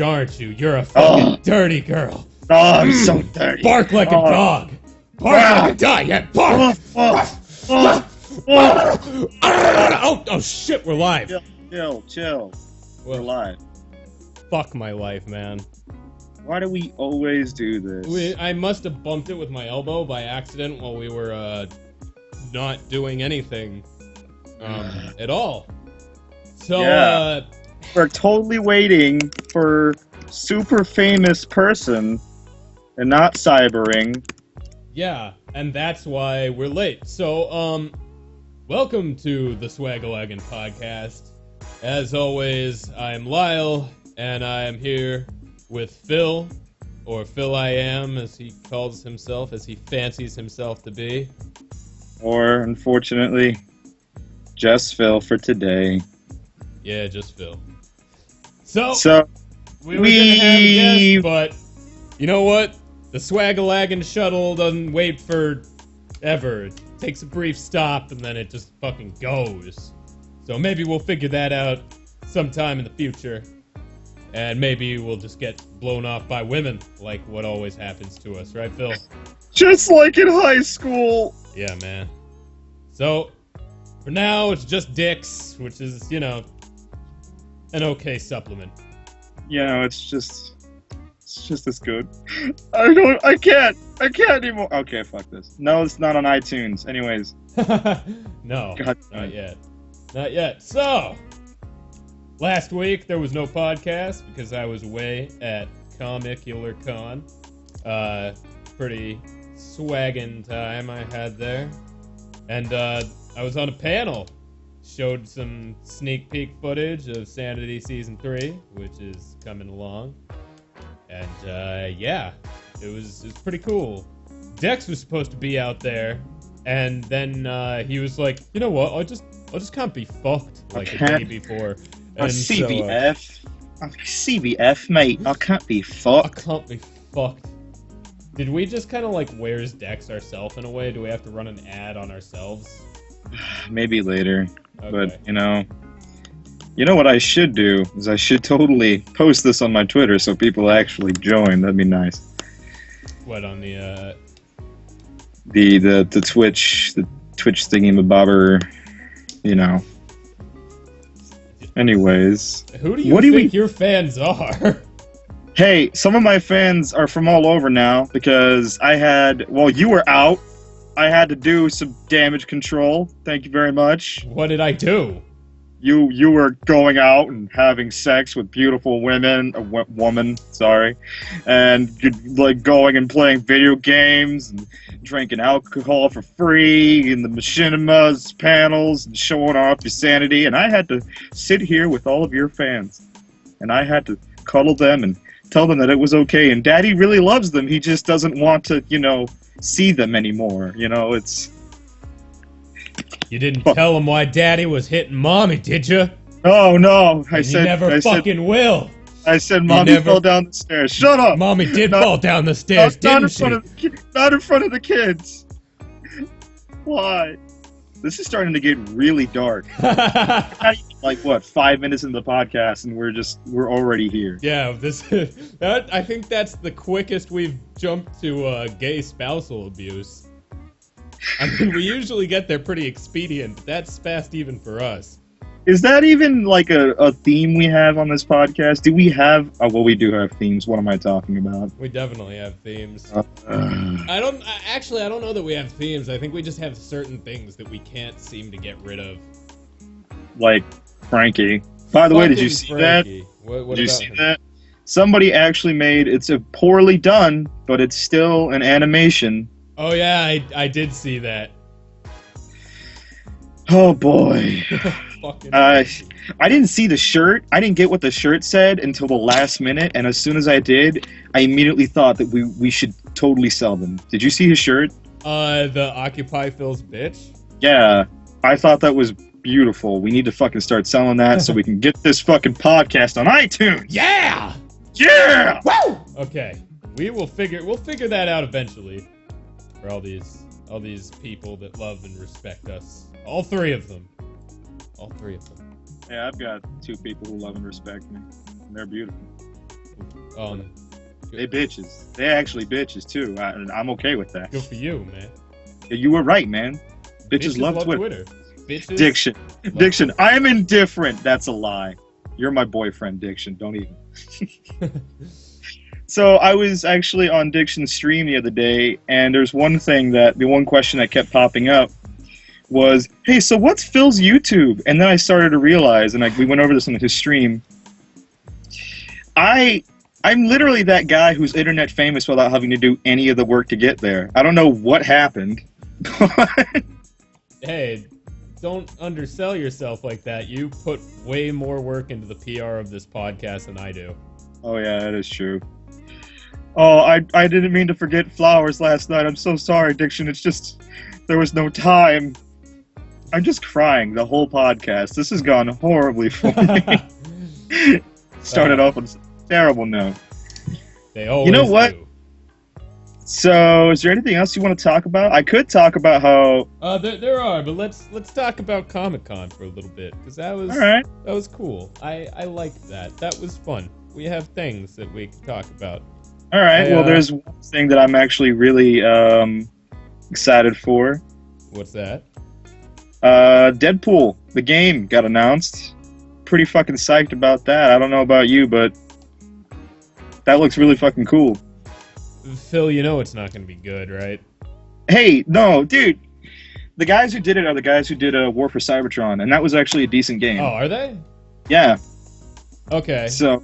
aren't you? You're a fucking dirty girl. Oh, I'm so dirty. Bark like a dog. Bark like a dog. Yeah, bark. Oh shit, we're live. Chill. We're live. Fuck my life, man. Why do we always do this? I must have bumped it with my elbow by accident while we were not doing anything at all. So we're totally waiting for super famous person and not cybering. Yeah, and that's why we're late. So, welcome to the Swaggalaggin podcast. As always, I'm Lyle, and I am here with Phil, or Phil I Am, as he calls himself, as he fancies himself to be. Or, unfortunately, just Phil for today. Yeah, just Phil. So we were gonna have a guest, but you know what? The Swaggalaggin shuttle doesn't wait for ever. It takes a brief stop and then it just fucking goes. So maybe we'll figure that out sometime in the future. And maybe we'll just get blown off by women, like what always happens to us, right, Phil? Just like in high school! Yeah, man. So, for now, it's just dicks, which is, you know, an okay supplement. Yeah, it's just as good. I can't anymore. Okay, fuck this. No, it's not on iTunes. Anyways. No, God, not yet. So, last week there was no podcast because I was away at Comicular Con. Pretty swaggin' time I had there. And I was on a panel. Showed some sneak peek footage of Sanity Season 3, which is coming along. And, yeah, it was pretty cool. Dex was supposed to be out there, and then, he was like, you know what, I'll just can't be fucked like the day before. And CBF. CBF, mate, I can't be fucked. I can't be fucked. Did we just kind of, like, where's Dex ourselves in a way? Do we have to run an ad on ourselves? Maybe later. Okay. But, you know what I should do is I should totally post this on my Twitter so people actually join. That'd be nice. What, on the Twitch thingy-mabobber, you know. Anyways. Who do you think your fans are? Hey, some of my fans are from all over now because while you were out, I had to do some damage control. Thank you very much. What did I do? You were going out and having sex with beautiful women, and you're like going and playing video games and drinking alcohol for free in the machinimas panels and showing off your sanity. And I had to sit here with all of your fans, and I had to cuddle them and tell them that it was okay. And Daddy really loves them. He just doesn't want to, see them anymore. It's... You didn't tell him why Daddy was hitting Mommy, did you? Oh, no. You never fucking will. I said Mommy fell down the stairs. Shut up! Mommy did fall down the stairs, didn't she? Not in front of the kids. Why? This is starting to get really dark. Like, 5 minutes into the podcast and we're already here. Yeah, I think that's the quickest we've jumped to gay spousal abuse. I mean, we usually get there pretty expedient, but that's fast even for us. Is that even like a theme we have on this podcast? Do we have... Oh, well, we do have themes. What am I talking about? We definitely have themes. I don't know that we have themes. I think we just have certain things that we can't seem to get rid of. Like Frankie. By the way, did you see Frankie. That? What did you see that? Somebody actually it's a poorly done, but it's still an animation. Oh yeah, I did see that. Oh boy. I didn't see the shirt. I didn't get what the shirt said until the last minute, and as soon as I did, I immediately thought that we should totally sell them. Did you see his shirt? The Occupy Phil's bitch? Yeah. I thought that was beautiful. We need to fucking start selling that so we can get this fucking podcast on iTunes. Yeah! Yeah! Woo! Okay. We'll figure that out eventually. For all these people that love and respect us. All three of them. Yeah, I've got two people who love and respect me. And they're beautiful. They bitches. They actually bitches too. I'm okay with that. Good for you, man. Yeah, you were right, man. Bitches love Twitter. Bitches. Diction. I'm indifferent. That's a lie. You're my boyfriend, Diction. Don't even. So I was actually on Diction's stream the other day, and there's the one question that kept popping up was, hey, so what's Phil's YouTube? And then I started to realize, and we went over this on his stream, I'm literally that guy who's internet famous without having to do any of the work to get there. I don't know what happened. Hey, don't undersell yourself like that. You put way more work into the PR of this podcast than I do. Oh yeah, that is true. Oh, I didn't mean to forget flowers last night. I'm so sorry, Diction. It's just, there was no time. I'm just crying the whole podcast. This has gone horribly for me. Started off on a terrible note. They always You know what? do. So, is there anything else you want to talk about? I could talk about how... There are, but let's talk about Comic-Con for a little bit, because that was cool. I liked that. That was fun. We have things that we can talk about. All right, well, there's one thing that I'm actually really excited for. What's that? Deadpool, the game, got announced. Pretty fucking psyched about that. I don't know about you, but that looks really fucking cool. Phil, you know it's not going to be good, right? Hey, no, dude. The guys who did it are the guys who did War for Cybertron, and that was actually a decent game. Oh, are they? Yeah. Okay. So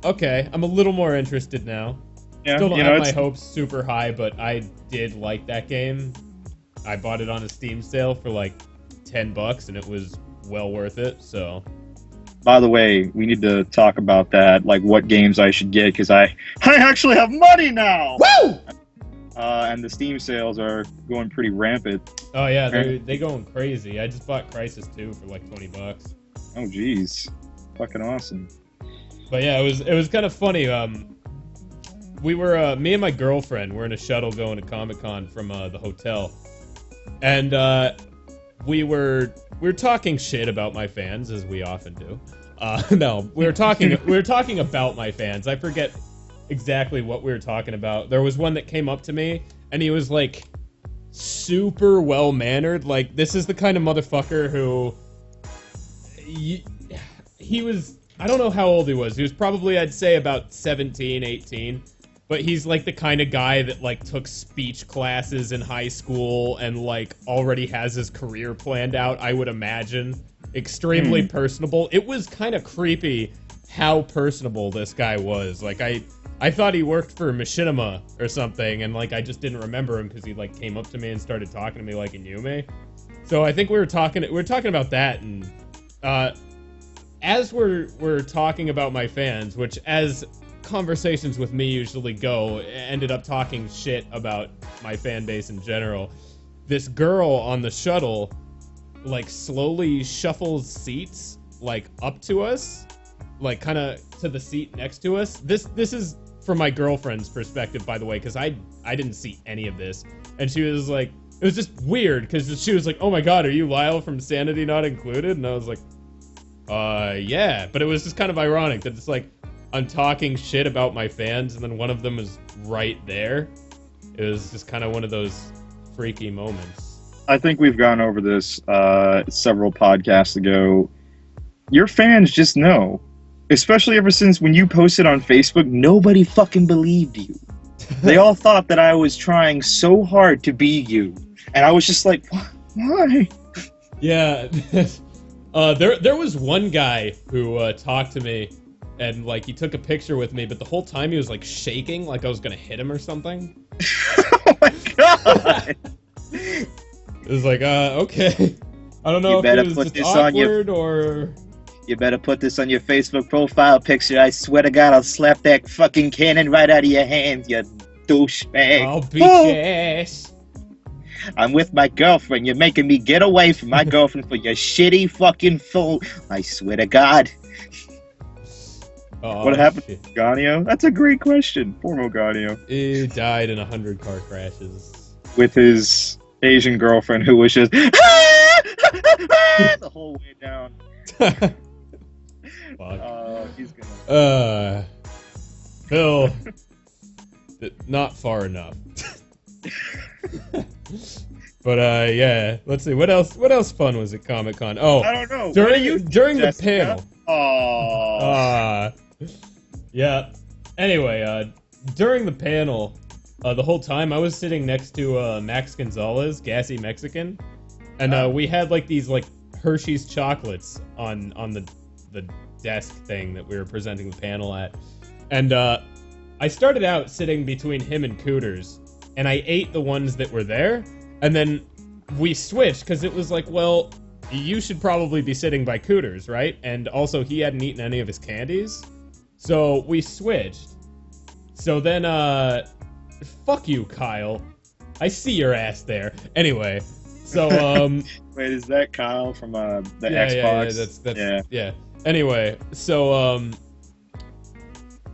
okay, I'm a little more interested now. Yeah, Still don't have my hopes super high, but I did like that game. I bought it on a Steam sale for like $10, and it was well worth it. So. By the way, we need to talk about that, like what games I should get, because I actually have money now! Woo! And the Steam sales are going pretty rampant. Oh yeah, they going crazy. I just bought Crysis 2 for like $20. Oh jeez. Fucking awesome. But yeah, it was kind of funny. We were me and my girlfriend were in a shuttle going to Comic-Con from the hotel, and we were talking shit about my fans, as we often do. No, we were talking about my fans. I forget exactly what we were talking about. There was one that came up to me, and he was like super well mannered. Like, this is the kind of motherfucker who he was. I don't know how old he was. He was probably, I'd say, about 17, 18. But he's like the kind of guy that like took speech classes in high school and like already has his career planned out, I would imagine. Extremely personable. It was kind of creepy how personable this guy was. Like I thought he worked for Machinima or something, and like I just didn't remember him because he like came up to me and started talking to me like he knew me. So I think we were talking about that, and as we're talking about my fans, which as conversations with me usually go, ended up talking shit about my fan base in general. This girl on the shuttle like slowly shuffles seats like up to us, like kind of to the seat next to us. This is from my girlfriend's perspective, by the way, because I didn't see any of this, and she was like, it was just weird because she was like, oh my god, are you Lyle from Sanity Not Included? And I was like, yeah, but it was just kind of ironic that it's like I'm talking shit about my fans, and then one of them is right there. It was just kind of one of those freaky moments. I think we've gone over this several podcasts ago. Your fans just know. Especially ever since when you posted on Facebook, nobody fucking believed you. They all thought that I was trying so hard to be you. And I was just like, why? Yeah. There was one guy who talked to me, and like he took a picture with me, but the whole time he was like shaking, like I was gonna hit him or something. Oh my god! It was like, okay. I don't know if it was just awkward or... You better put this on your Facebook profile picture. I swear to God, I'll slap that fucking cannon right out of your hands, you douchebag. I'll beat your ass. I'm with my girlfriend. You're making me get away from my girlfriend for your shitty fucking phone. I swear to God. Oh, what happened to Ganio? That's a great question. Poor Moganio. He died in 100 car crashes. With his Asian girlfriend who was just the whole way down. Fuck. He's gonna... Phil, not far enough. But yeah, let's see. What else fun was at Comic-Con? Oh, I don't know. during the Jessica? panel. Aww. Yeah. Anyway, during the panel, the whole time I was sitting next to Max Gonzalez, Gassy Mexican, and we had like these like Hershey's chocolates on the desk thing that we were presenting the panel at, and I started out sitting between him and Cooters, and I ate the ones that were there, and then we switched because it was like, well, you should probably be sitting by Cooters, right? And also he hadn't eaten any of his candies, so we switched. So then, fuck you, Kyle. I see your ass there. Anyway, so wait, is that Kyle from the Xbox? Yeah, that's yeah. Anyway, so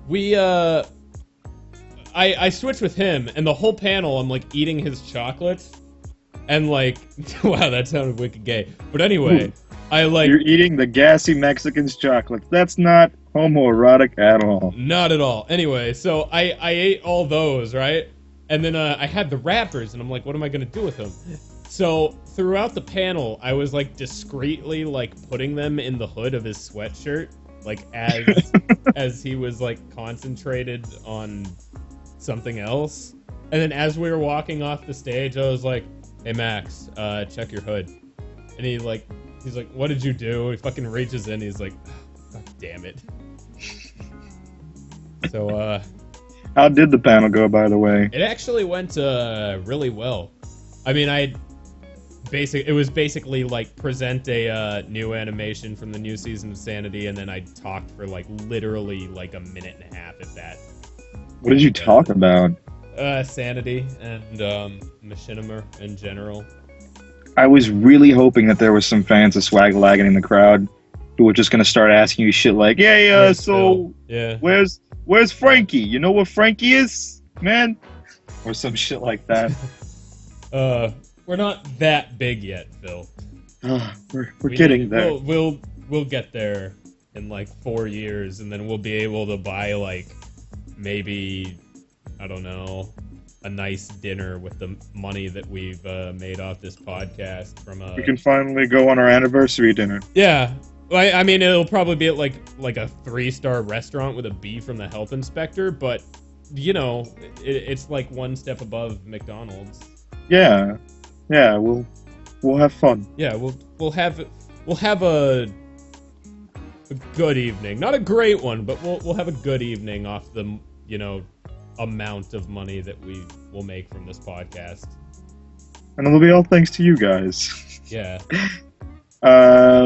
we I switched with him, and the whole panel I'm like eating his chocolates, and like, wow, that sounded wicked gay. But anyway, You're eating the Gassy Mexican's chocolate. That's not homoerotic at all. Not at all. Anyway, so I ate all those, right? And then I had the wrappers, and I'm like, what am I gonna do with them? So throughout the panel, I was like discreetly like putting them in the hood of his sweatshirt, like as he was like concentrated on something else. And then as we were walking off the stage, I was like, hey Max, check your hood. And he's like, what did you do? He fucking reaches in, he's like, God damn it. So how did the panel go, by the way? it actually went really well. I mean, it was basically like present a new animation from the new season of Sanity, and then I talked for like literally like a minute and a half at that. What did you talk about? Sanity and Machinima in general. I was really hoping that there was some fans of Swaggalaggin in the crowd who were just gonna start asking you shit like, "Yeah, so yeah, where's Frankie? You know what Frankie is, man?" Or some shit like that. We're not that big yet, Phil. We're getting there. We'll get there in like 4 years, and then we'll be able to buy like maybe, I don't know, a nice dinner with the money that we've made off this podcast from We can finally go on our anniversary dinner. Yeah. I mean, it'll probably be at like a 3-star restaurant with a B from the health inspector, but you know, it's like one step above McDonald's. Yeah, we'll have fun. Yeah, we'll have a good evening. Not a great one, but we'll have a good evening off the, you know, amount of money that we will make from this podcast. And it'll be all thanks to you guys. Yeah.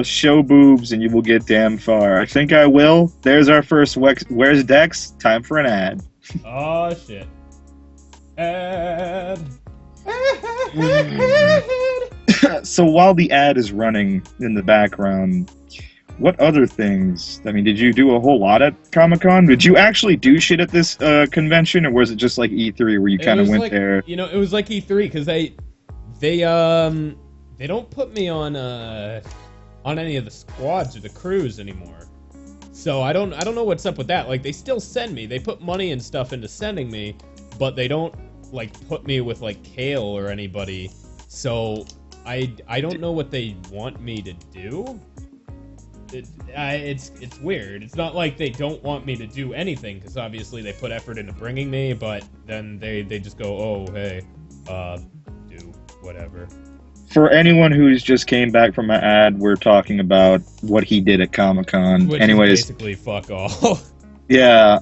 Show boobs and you will get damn far. I think I will. There's our first Where's Dex? Time for an ad. Oh shit. Ad. So while the ad is running in the background, what other things? I mean, did you do a whole lot at Comic-Con? Did you actually do shit at this convention, or was it just like E3 where you kind of went like, there? You know, it was like E3 because they don't put me on any of the squads or the crews anymore. So I don't know what's up with that. Like, they still send me. They put money and stuff into sending me, but they don't like put me with like Kale or anybody. So I don't know what they want me to do. It's weird. It's not like they don't want me to do anything, because obviously they put effort into bringing me, but then they just go, oh hey, do whatever. For anyone who's just came back from an ad, we're talking about what he did at Comic-Con. Which Anyways, is basically fuck all. yeah,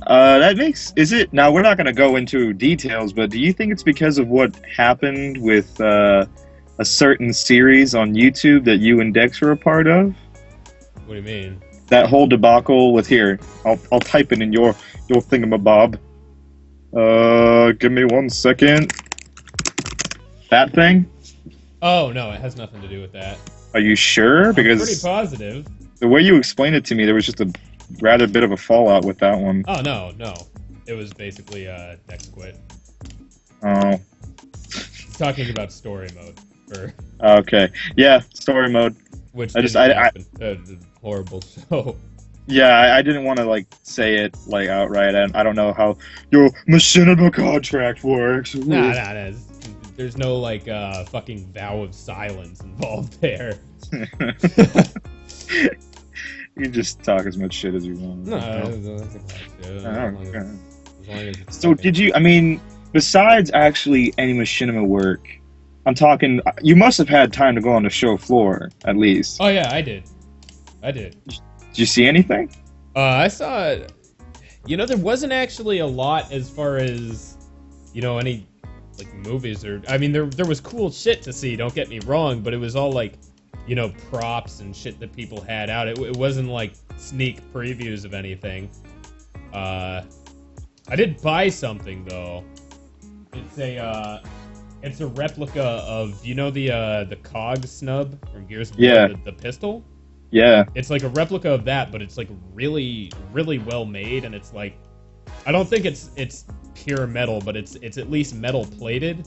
is it, now we're not going to go into details, but do you think it's because of what happened with a certain series on YouTube that you and Dex were a part of? What do you mean? That whole debacle with, here, I'll type it in your thingamabob. Give me 1 second. That thing? Oh no, it has nothing to do with that. Are you sure? Because I'm pretty positive. the way you explained it to me, there was just a rather bit of a fallout with that one. Oh no, it was basically Dex quit. Oh. He's talking about story mode for. Okay. Yeah, story mode. Which I horrible show. Yeah, I didn't want to like say it like outright, and I don't know how your machinima contract works. Nah. There's no like fucking vow of silence involved there. You can just talk as much shit as you want. No, that's a class, dude. As long as it's So fucking- did you? I mean, besides actually any machinima work, I'm talking. You must have had time to go on the show floor at least. Oh yeah, I did. Did you see anything? I saw. There wasn't actually a lot as far as, any like movies or. I mean, there was cool shit to see. Don't get me wrong, but it was all like, props and shit that people had out. It wasn't like sneak previews of anything. I did buy something though. It's a replica of the cog snub from Gears of War, Yeah. the pistol. Yeah. It's like a replica of that, but it's like really, really well made, and it's like, I don't think it's pure metal, but it's at least metal plated.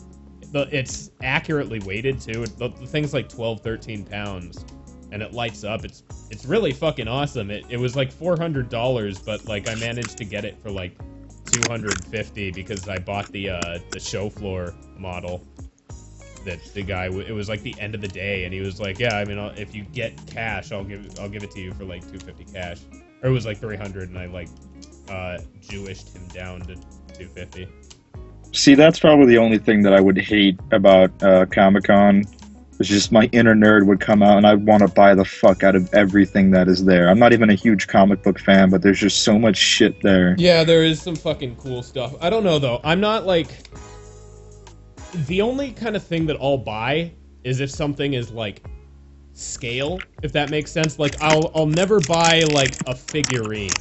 It's accurately weighted too. The thing's like 12, 13 pounds, and it lights up. It's really fucking awesome. It was like $400, but like I managed to get it for like $250 because I bought the show floor model. That the guy, it was like the end of the day, and he was like, "Yeah, I mean, if you get cash, I'll give it to you for like $250 cash." Or it was like $300, and I like Jewished him down to $250. See, that's probably the only thing that I would hate about Comic-Con. It's just my inner nerd would come out, and I'd want to buy the fuck out of everything that is there. I'm not even a huge comic book fan, but there's just so much shit there. Yeah, there is some fucking cool stuff. I don't know though. I'm not like. The only kind of thing that I'll buy is if something is like scale, if that makes sense. Like I'll never buy like a figurine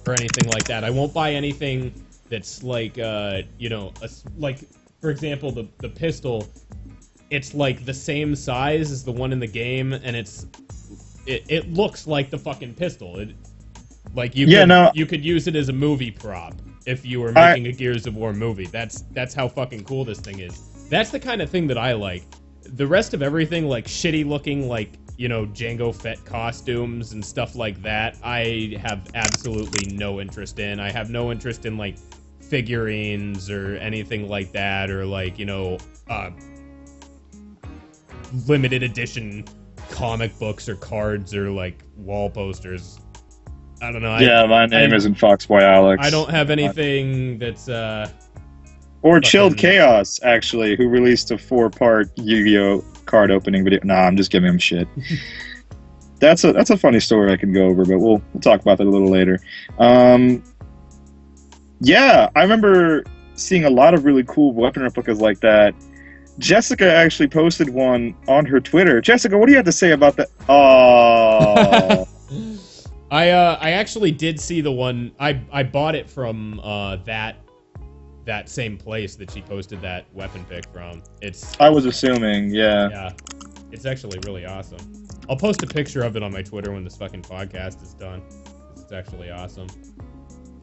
or anything like that. I won't buy anything that's like like for example the pistol. It's like the same size as the one in the game, and it looks like the fucking pistol. You could use it as a movie prop if you were making a Gears of War movie. That's how fucking cool this thing is. That's the kind of thing that I like. The rest of everything, like shitty looking, like, Jango Fett costumes and stuff like that, I have absolutely no interest in. I have no interest in, like, figurines or anything like that, or, like, limited edition comic books or cards or, like, wall posters. I don't know. Yeah, my name isn't Foxboy Alex. I don't have anything that's, Or Chilled Chaos, actually, who released a 4-part Yu-Gi-Oh! Card opening video. Nah, I'm just giving him shit. That's a funny story I could go over, but we'll talk about that a little later. Yeah, I remember seeing a lot of really cool weapon replicas like that. Jessica actually posted one on her Twitter. Jessica, what do you have to say about that? Oh. I actually did see the one. I bought it from that same place that she posted that weapon pic from. I was assuming, yeah. Yeah. It's actually really awesome. I'll post a picture of it on my Twitter when this fucking podcast is done. It's actually awesome.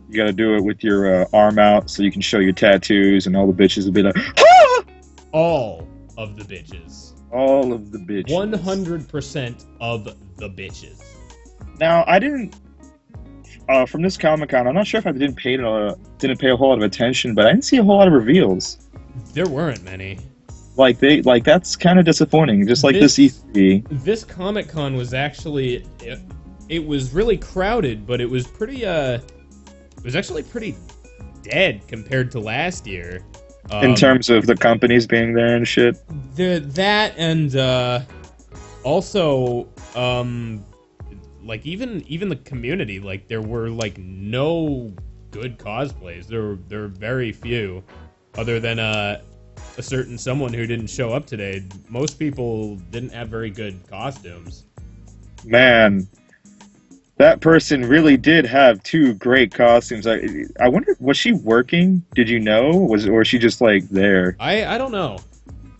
You gotta do it with your arm out so you can show your tattoos, and all the bitches will be like, ah! All of the bitches. All of the bitches. 100% of the bitches. Now, I didn't... from this Comic-Con, I'm not sure if I didn't pay a whole lot of attention, but I didn't see a whole lot of reveals. There weren't many. That's kind of disappointing, just like this E3. This Comic-Con was actually... It was really crowded, but it was pretty, it was actually pretty dead compared to last year. In terms of the companies being there and shit? That and, also, like even the community, like there were like no good cosplays. There were very few, other than a certain someone who didn't show up today. Most people didn't have very good costumes. Man, that person really did have 2 great costumes. I wonder, was she working? Did you know? Or was she just like there? I don't know.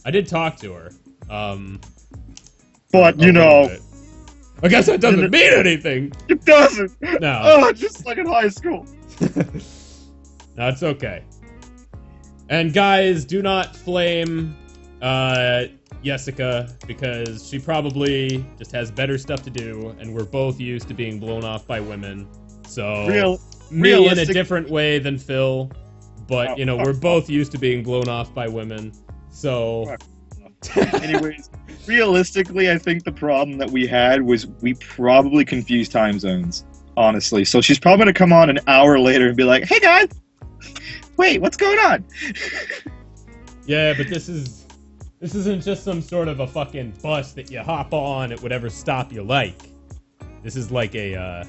I did talk to her. But you know. I guess that doesn't mean anything. It doesn't. No. Oh, just like in high school. No, it's okay. And guys, do not flame Jessica, because she probably just has better stuff to do, and we're both used to being blown off by women. So Real, me in a realistic- different way than Phil, but you know we're both used to being blown off by women. So, anyways, realistically, I think the problem that we had was we probably confused time zones. Honestly, so she's probably gonna come on an hour later and be like, "Hey guys, wait, what's going on?" yeah, but this isn't just some sort of a fucking bus that you hop on at whatever stop you like. This is like a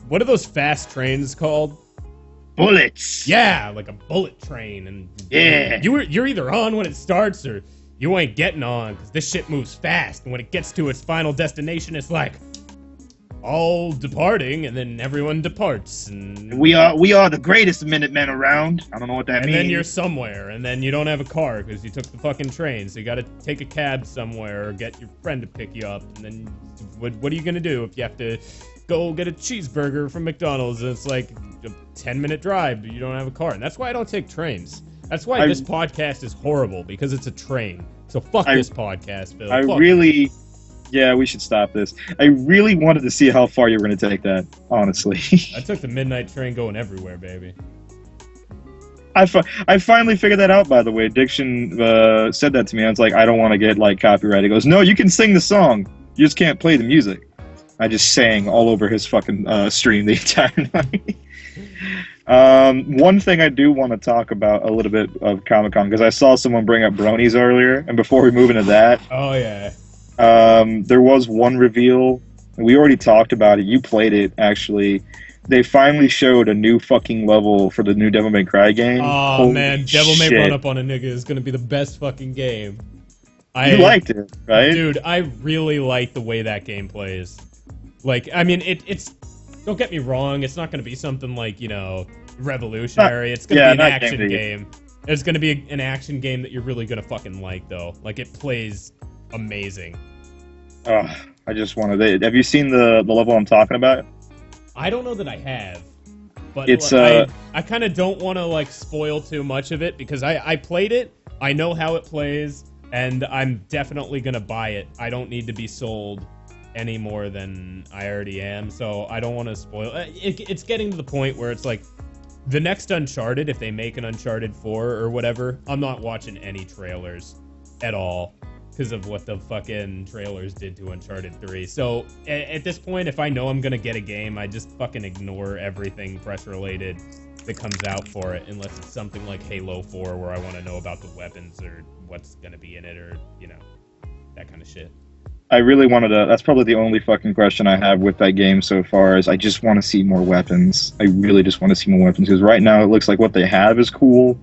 what are those fast trains called? Bullets. Yeah, like a bullet train, and Yeah. you're either on when it starts or you ain't getting on because this shit moves fast, and when it gets to its final destination, it's like all departing, and then everyone departs, and We are the greatest Minutemen around. I don't know what that and means. then you're somewhere, and then you don't have a car because you took the fucking train, so you got to take a cab somewhere or get your friend to pick you up, and then what are you gonna do if you have to go get a cheeseburger from McDonald's and it's like a 10-minute drive, but you don't have a car? And that's why I don't take trains. That's why this podcast is horrible, because it's a train. So fuck this podcast, Phil. Yeah, we should stop this. I really wanted to see how far you were going to take that, honestly. I took the midnight train going everywhere, baby. I finally figured that out, by the way. Diction said that to me. I was like, I don't want to get, like, copyright. He goes, no, you can sing the song. You just can't play the music. I just sang all over his fucking stream the entire night. One thing I do want to talk about a little bit of Comic-Con, because I saw someone bring up bronies earlier, and before we move into that... Oh, yeah. There was one reveal. We already talked about it. You played it, actually. They finally showed a new fucking level for the new Devil May Cry game. Oh, Holy man. Devil May shit. Run Up on a Nigga is going to be the best fucking game. You liked it, right? Dude, I really like the way that game plays. Like, I mean, it's... Don't get me wrong, it's not going to be something like, you know, revolutionary. It's going to be an action game. It's going to be an action game that you're really going to fucking like, though. Like, it plays amazing. I just wanted to... Have you seen the level I'm talking about? I don't know that I have. But it's, I kind of don't want to, like, spoil too much of it, because I played it, I know how it plays, and I'm definitely going to buy it. I don't need to be sold any more than I already am, so I don't want to spoil it. It's getting to the point where it's like, the next Uncharted, if they make an Uncharted 4 or whatever, I'm not watching any trailers at all because of what the fucking trailers did to Uncharted 3. So at this point, if I know I'm gonna get a game, I just fucking ignore everything press related that comes out for it, unless it's something like Halo 4 where I want to know about the weapons or what's gonna be in it, or, you know, that kind of shit. I really wanted to... That's probably the only fucking question I have with that game so far, is I just want to see more weapons. I really just want to see more weapons, because right now it looks like what they have is cool.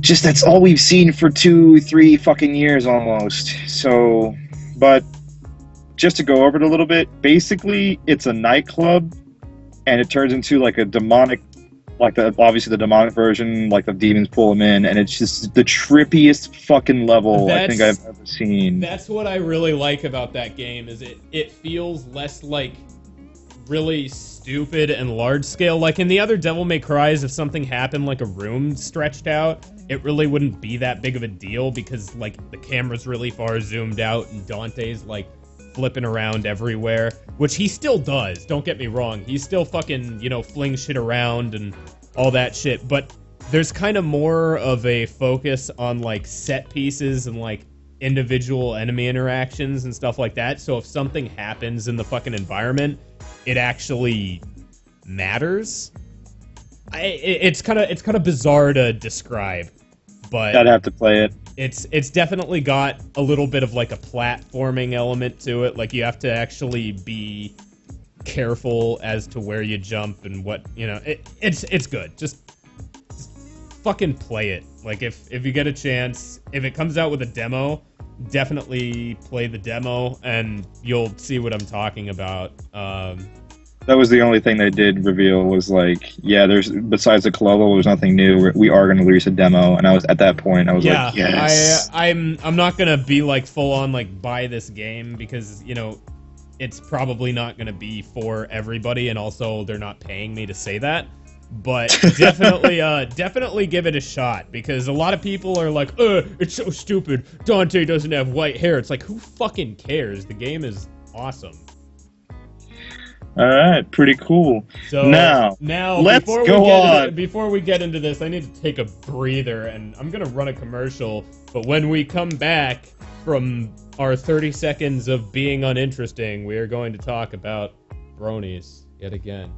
Just that's all we've seen for 2-3 fucking years almost. So, but just to go over it a little bit, basically it's a nightclub, and it turns into like a demonic, like obviously the demonic version, like the demons pull them in, and it's just the trippiest fucking level I think I've ever seen. That's what I really like about that game, is it feels less like really stupid and large scale. Like in the other Devil May Cries, if something happened like a room stretched out, it really wouldn't be that big of a deal, because like the camera's really far zoomed out and Dante's like flipping around everywhere, which he still does, don't get me wrong. He still fucking, you know, flings shit around and all that shit, but there's kind of more of a focus on like set pieces and like individual enemy interactions and stuff like that. So if something happens in the fucking environment, it actually matters. It's kind of bizarre to describe, but I'd have to play it. It's definitely got a little bit of like a platforming element to it. Like you have to actually be careful as to where you jump and what, you know. It's good. Just fucking play it. Like if you get a chance, if it comes out with a demo, definitely play the demo and you'll see what I'm talking about. That was the only thing they did reveal, was like, yeah, there's, besides the level, there's nothing new. We are going to release a demo, and I was at that point, I was like, yes. I'm not gonna be like full on like buy this game, because, you know, it's probably not gonna be for everybody, and also they're not paying me to say that. But definitely give it a shot, because a lot of people are like, it's so stupid, Dante doesn't have white hair. It's like, who fucking cares? The game is awesome. All right, pretty cool. So Now, let's before we get into this, I need to take a breather, and I'm gonna run a commercial. But when we come back from our 30 seconds of being uninteresting, we are going to talk about bronies yet again.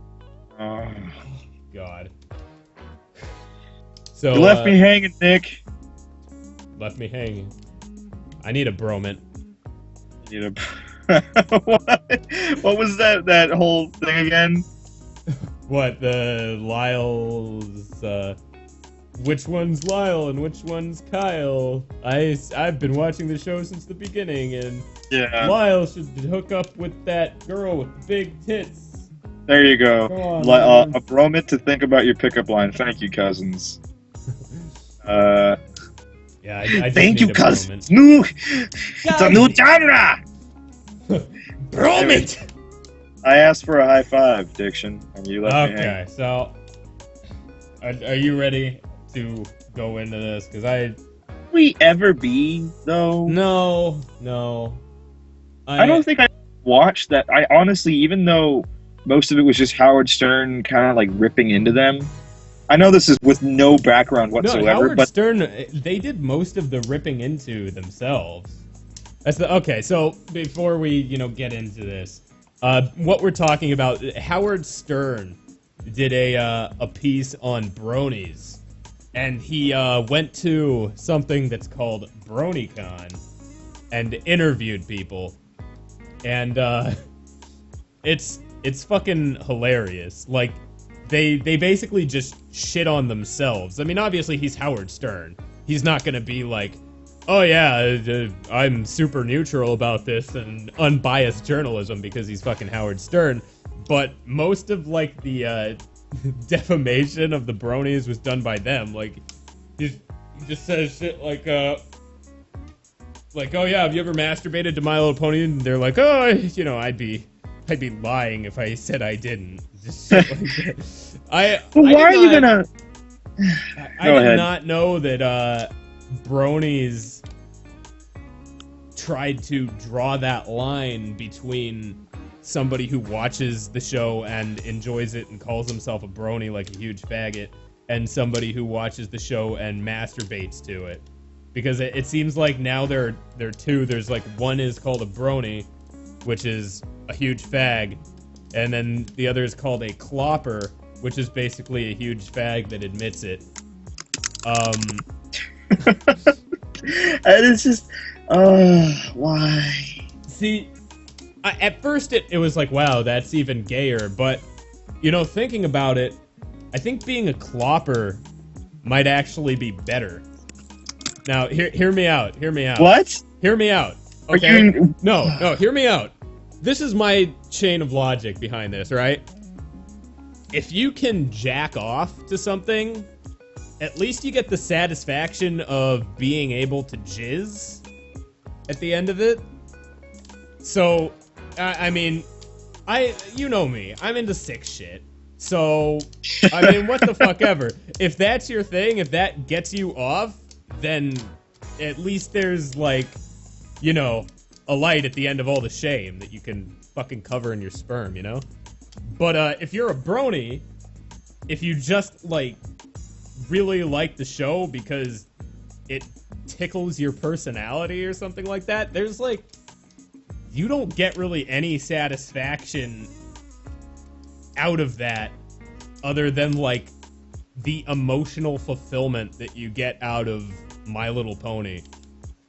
God. So you left me hanging, Nick. Left me hanging. I need a broment. You need a. What was that whole thing again? What, the Lyle's, which one's Lyle and which one's Kyle? I've been watching the show since the beginning, and Yeah. Lyle should hook up with that girl with the big tits. There you go. Go on, A bromant to think about your pickup line. Thank you, cousins. Yeah, I just Thank you, need a cousins. bromant. It's a new genre. Bromant! I asked for a high five, Diction, and you left me hanging. Okay, so are you ready to go into this? Because Will we ever be though? No. I don't think I watched that. I honestly, even though most of it was just Howard Stern kind of like ripping into them. I know this is with no background whatsoever, no, Howard but Stern, they did most of the ripping into themselves. Okay, so before we, get into this, what we're talking about, Howard Stern did a piece on bronies, and he went to something that's called BronyCon and interviewed people, and it's fucking hilarious. Like, they basically just shit on themselves. I mean, obviously he's Howard Stern. He's not gonna be like, oh yeah, I'm super neutral about this and unbiased journalism because he's fucking Howard Stern. But most of like the defamation of the bronies was done by them. Like he just says shit like oh yeah, have you ever masturbated to My Little Pony? And they're like, oh, I'd be lying if I said I didn't. Just shit like that. why are you gonna? I did not know that bronies tried to draw that line between somebody who watches the show and enjoys it and calls himself a brony like a huge faggot and somebody who watches the show and masturbates to it. Because it seems like now there are two. There's like one is called a brony, which is a huge fag, and then the other is called a clopper, which is basically a huge fag that admits it. And it's just, why? See, at first it was like, wow, that's even gayer, but, thinking about it, I think being a clopper might actually be better. Now, hear me out. What? Hear me out. Okay? No, hear me out. This is my chain of logic behind this, right? If you can jack off to something, at least you get the satisfaction of being able to jizz at the end of it. So, I mean, you know me, I'm into sick shit. So, I mean, what the fuck ever. If that's your thing, if that gets you off, then at least there's, like, a light at the end of all the shame that you can fucking cover in your sperm, But if you're a brony, if you just, like, really like the show because it tickles your personality or something like that, there's, like, you don't get really any satisfaction out of that other than, like, the emotional fulfillment that you get out of My Little Pony.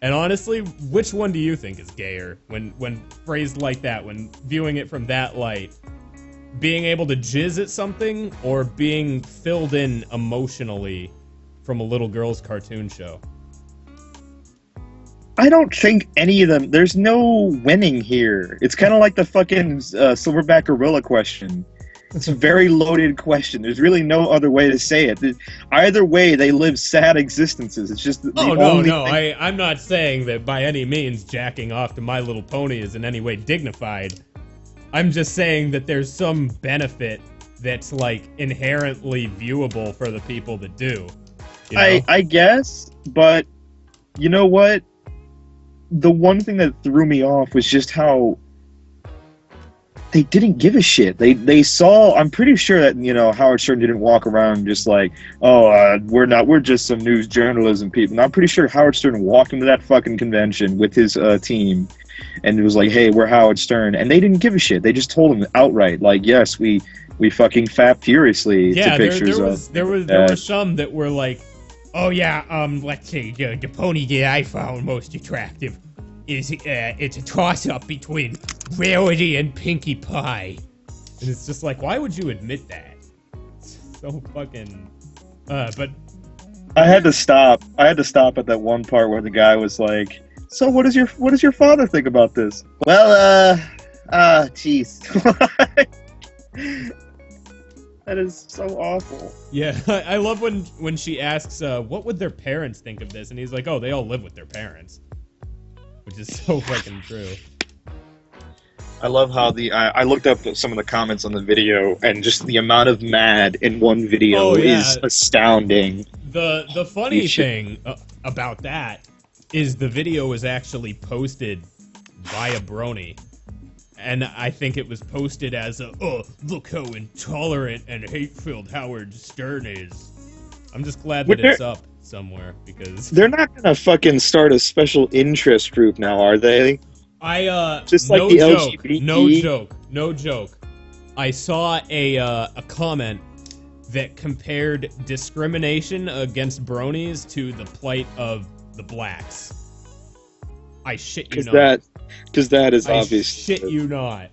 And honestly, which one do you think is gayer when phrased like that, when viewing it from that light? Being able to jizz at something or being filled in emotionally from a little girl's cartoon show? I don't think any of them. There's no winning here. It's kind of like the fucking silverback gorilla question. It's a very loaded question. There's really no other way to say it. Either way, they live sad existences. It's just I'm not saying that by any means jacking off to My Little Pony is in any way dignified. I'm just saying that there's some benefit that's, like, inherently viewable for the people that do. I guess, but you know what? The one thing that threw me off was just how they didn't give a shit. They saw. I'm pretty sure that Howard Stern didn't walk around just like, oh, we're just some news journalism people. And I'm pretty sure Howard Stern walked into that fucking convention with his team, and it was like, hey, we're Howard Stern, and they didn't give a shit. They just told him outright, like, yes, we fucking fap furiously to pictures there were some that were like, oh yeah, let's see, the pony that I found most attractive is it's a toss-up between Rarity and Pinkie Pie. And it's just like, why would you admit that? It's so fucking... but... I had to stop at that one part where the guy was like, so what does your father think about this? Well, jeez. That is so awful. Yeah, I love when she asks, what would their parents think of this? And he's like, oh, they all live with their parents. Which is so fucking true. I love how I looked up some of the comments on the video, and just the amount of mad in one video is astounding. The funny thing about that is the video was actually posted by a brony. And I think it was posted as look how intolerant and hate-filled Howard Stern is. I'm just glad that it's up somewhere, because... They're not gonna fucking start a special interest group now, are they? Just like the LGBT? No joke. I saw a comment that compared discrimination against bronies to the plight of the blacks. I shit you not. Because that is obvious. Shit you not.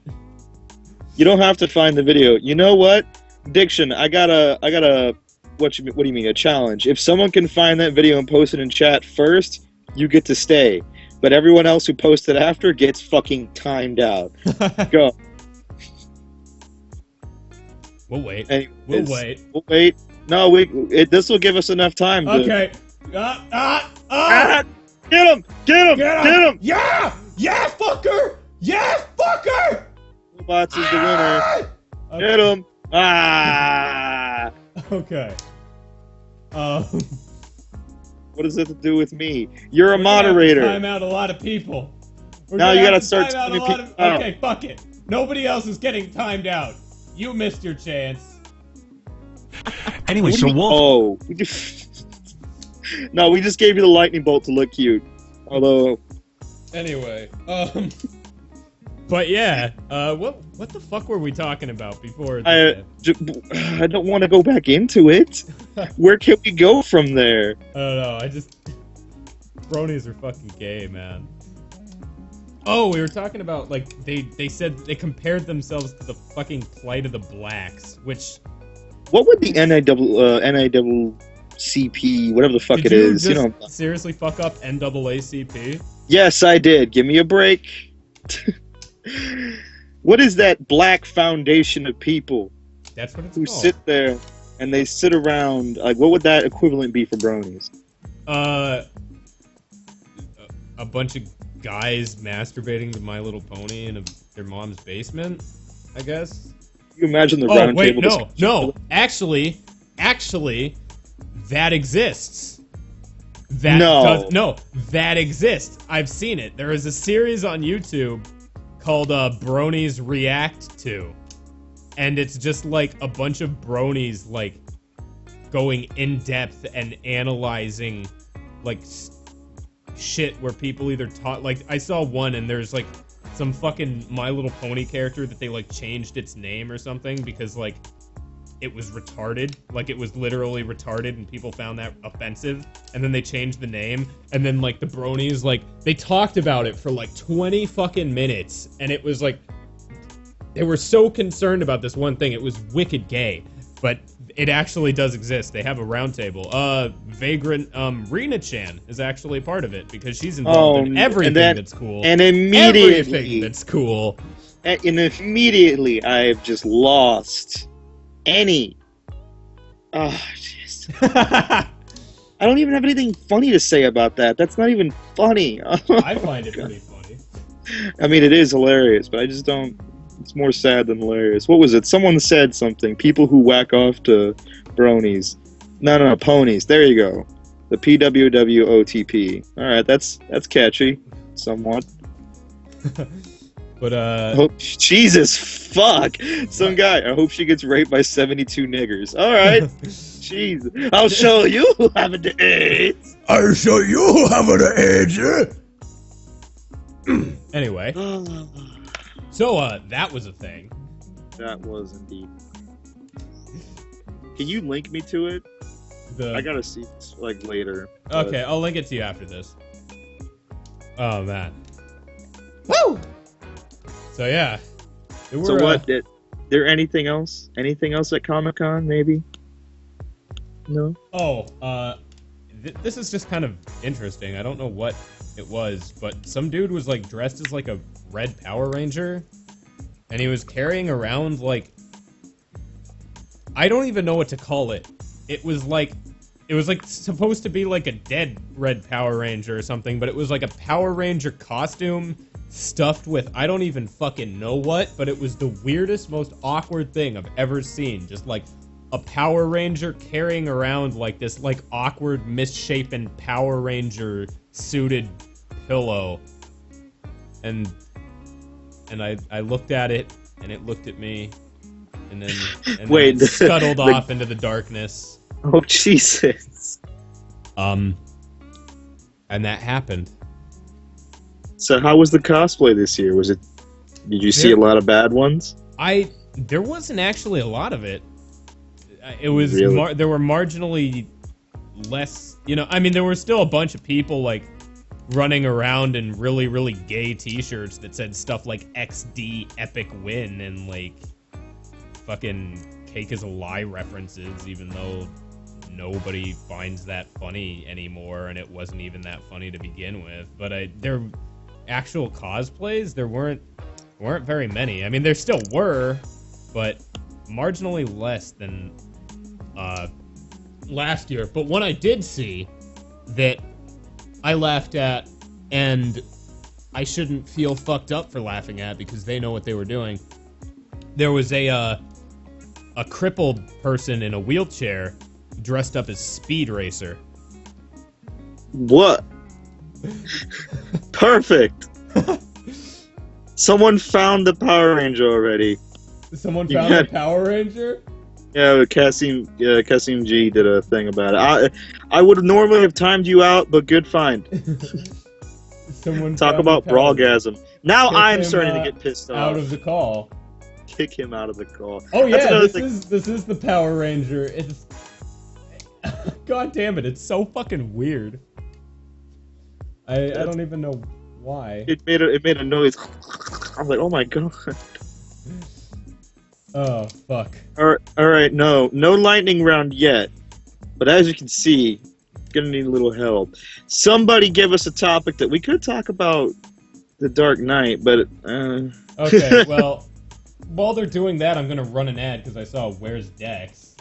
You don't have to find the video. You know what? Diction, I got a what do you mean, a challenge? If someone can find that video and post it in chat first, you get to stay. But everyone else who posted after gets fucking timed out. Go. We'll wait. Anyways, We'll wait. No, this will give us enough time. Okay. Get him! Get him! Yeah! Yeah, fucker! Yeah, fucker! Robots is the winner. Okay. Get him! Ah! Okay. What does that to do with me? You're a moderator. Time out a lot of people. Now you gotta start timing people out. Okay, fuck it. Nobody else is getting timed out. You missed your chance. Anyway, so Wolf... Oh. No, we just gave you the lightning bolt to look cute. Although... Anyway, but yeah, what the fuck were we talking about before? I don't want to go back into it. Where can we go from there? I don't know. Bronies are fucking gay, man. Oh, we were talking about, like, they said they compared themselves to the fucking plight of the blacks, which... What would the NAACP, whatever the fuck it is, you know? Seriously fuck up NAACP? Yes, I did. Give me a break. What is that black foundation of people? That's what it's who called. Sit there and they sit around. Like, what would that equivalent be for bronies? A bunch of guys masturbating to My Little Pony in their mom's basement, I guess. You imagine the round table. No. Actually, that exists. That exists. I've seen it. There is a series on YouTube called Bronies React To, and it's just like a bunch of bronies like going in depth and analyzing like shit where people either taught, like, I saw one and there's like some fucking My Little Pony character that they like changed its name or something because like it was retarded, like it was literally retarded and people found that offensive, and then they changed the name, and then like the bronies, like they talked about it for like 20 fucking minutes, and it was like they were so concerned about this one thing. It was wicked gay, but it actually does exist. They have a round table. Vagrant Rena-chan is actually a part of it because she's involved in everything that's cool. And immediately everything that's cool. And immediately I've just lost any. Oh, jeez. I don't even have anything funny to say about that. That's not even funny. I find it pretty funny. I mean, it is hilarious, but I just don't. It's more sad than hilarious. What was it? Someone said something. People who whack off to bronies. No, ponies. There you go. The PWWOTP. All right, that's catchy, somewhat. But Oh, Jesus, fuck! Some guy. I hope she gets raped by 72 niggers. All right, jeez. I'll show you who having the AIDS. I'll show you who having the AIDS. anyway, so that was a thing. That was indeed. Can you link me to it? I gotta see this, like, later. Okay, I'll link it to you after this. Oh man. Woo! So yeah. So what? There anything else? Anything else at Comic-Con? Maybe. No. Oh, this is just kind of interesting. I don't know what it was, but some dude was like dressed as like a red Power Ranger, and he was carrying around like, I don't even know what to call it. It was like supposed to be like a dead red Power Ranger or something, but it was like a Power Ranger costume stuffed with I don't even fucking know what, but it was the weirdest, most awkward thing I've ever seen. Just like a Power Ranger carrying around like this like awkward, misshapen Power Ranger suited pillow. And I looked at it, and it looked at me, and then it scuttled off into the darkness. Oh, Jesus. And that happened. So how was the cosplay this year? Did you see a lot of bad ones? There wasn't actually a lot of it. It was, really? There were marginally less, I mean, there were still a bunch of people, like, running around in really, really gay t-shirts that said stuff like XD Epic Win and, like, fucking Cake is a Lie references, even though nobody finds that funny anymore, and it wasn't even that funny to begin with. But their actual cosplays, there weren't very many. I mean, there still were, but marginally less than last year. But one I did see that I laughed at, and I shouldn't feel fucked up for laughing at because they know what they were doing. There was a crippled person in a wheelchair dressed up as Speed Racer. What? Perfect. Someone found the Power Ranger already. Someone found the Power Ranger? Yeah, Cassim G did a thing about it. I would normally have timed you out, but good find. Someone talk about brawlgasm. Now I'm starting to get pissed off. Out of the call. Kick him out of the call. Oh yeah, this is the Power Ranger. It's God damn it, it's so fucking weird. I don't even know why. It made a noise. I was like, oh my god. Oh fuck. Alright, no lightning round yet. But as you can see, gonna need a little help. Somebody give us a topic that we could talk about the Dark Knight, but Okay, well, while they're doing that, I'm gonna run an ad because I saw Where's Dex.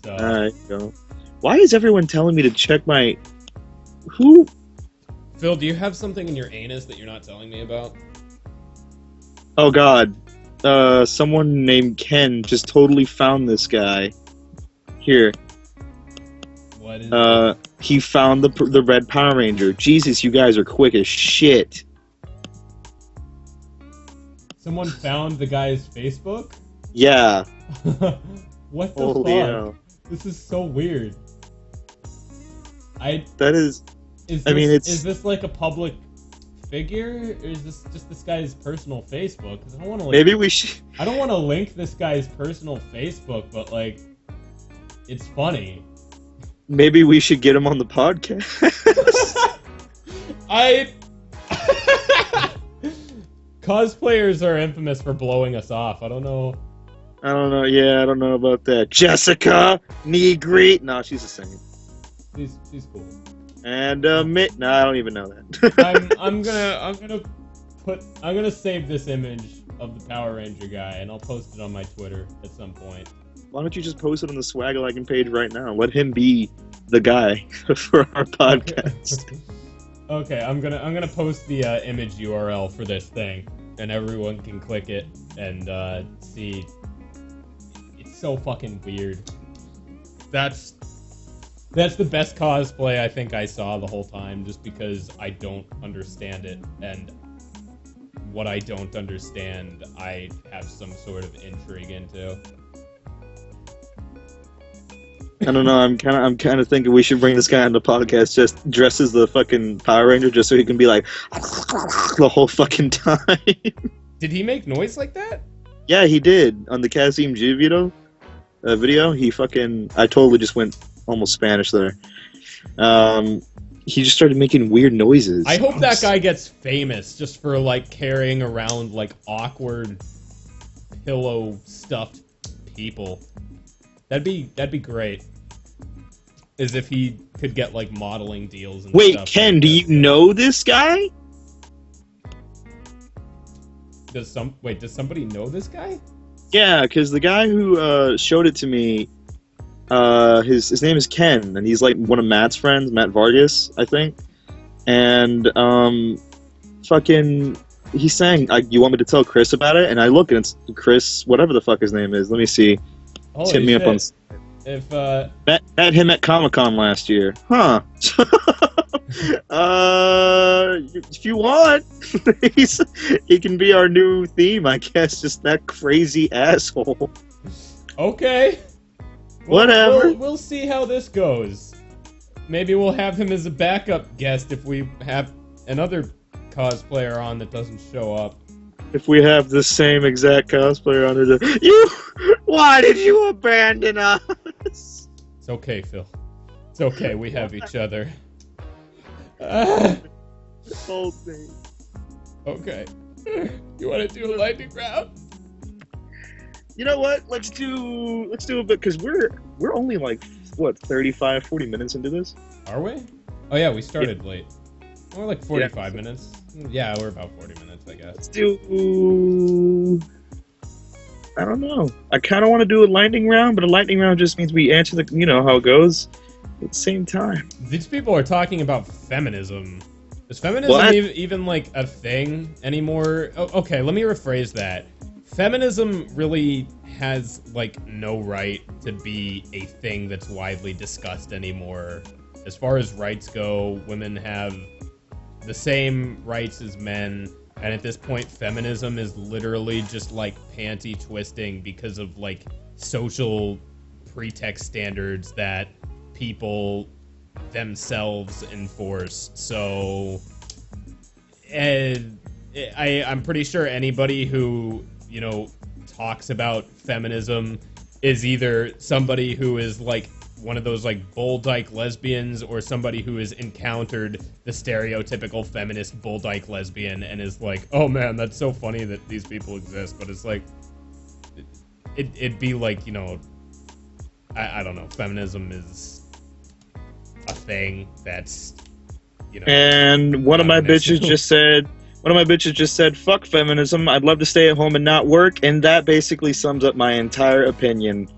So. Alright, go. Why is everyone telling me to check my... Who? Phil, do you have something in your anus that you're not telling me about? Oh god. Someone named Ken just totally found this guy. Here. What is it? He found the Red Power Ranger. Jesus, you guys are quick as shit. Someone found the guy's Facebook? Yeah. What the Holy fuck? hell. This is so weird. That is... Is this like a public figure, or is this just this guy's personal Facebook? Because I don't want to. Maybe we should. I don't want to link this guy's personal Facebook, but like, it's funny. Maybe we should get him on the podcast. Cosplayers are infamous for blowing us off. I don't know. Yeah, I don't know about that. Jessica Negri. No, she's a singer. She's cool. And no, I don't even know that. I'm gonna save this image of the Power Ranger guy, and I'll post it on my Twitter at some point. Why don't you just post it on the Swaggalaggin page right now? Let him be the guy for our podcast. Okay, I'm gonna post the image URL for this thing, and everyone can click it and see. It's so fucking weird. That's the best cosplay I think I saw the whole time, just because I don't understand it, and what I don't understand, I have some sort of intrigue into. I don't know. I'm kind of thinking we should bring this guy on the podcast, just dressed as the fucking Power Ranger, just so he can be like the whole fucking time. Did he make noise like that? Yeah, he did on the Kazim G video. He fucking. I totally just went almost Spanish there. He just started making weird noises. I hope that guy gets famous just for like carrying around like awkward pillow stuffed people. That'd be great. As if he could get like modeling deals and Wait, stuff. Ken, like do you know this guy? Does somebody know this guy? Yeah, because the guy who showed it to me, his name is Ken, and he's like one of Matt's friends, Matt Vargas, I think. And fucking, he's saying, you want me to tell Chris about it? And I look, and it's Chris, whatever the fuck his name is. Let me see. Holy Hit me shit. up on. If Met him at Comic-Con last year. Huh. If you want, he can be our new theme, I guess. Just that crazy asshole. okay. Whatever. We'll see how this goes. Maybe we'll have him as a backup guest if we have another cosplayer on that doesn't show up. If we have the same exact cosplayer on it, why did you abandon us? It's okay, Phil. It's okay. We have each other. This whole thing. Okay. You want to do a lightning round? You know what? Let's do a bit, because we're only like what 35, 40 minutes into this. Are we? Oh yeah, we started late. We're like 45 minutes. Yeah, we're about 40 minutes, I guess. Let's do. I don't know. I kind of want to do a lightning round, but a lightning round just means we answer the, you know how it goes, at the same time. These people are talking about feminism. Is feminism even like a thing anymore? Oh, okay, let me rephrase that. Feminism really has like no right to be a thing that's widely discussed anymore. As far as rights go, women have the same rights as men, and at this point feminism is literally just like panty twisting because of like social pretext standards that people themselves enforce. So I'm pretty sure anybody who, you know, talks about feminism is either somebody who is like one of those like bull dyke lesbians, or somebody who has encountered the stereotypical feminist bull dyke lesbian and is like, oh man, that's so funny that these people exist. But it's like, it'd be like, you know, I don't know, feminism is a thing that's, you know. And one of my bitches just said, fuck feminism, I'd love to stay at home and not work, and that basically sums up my entire opinion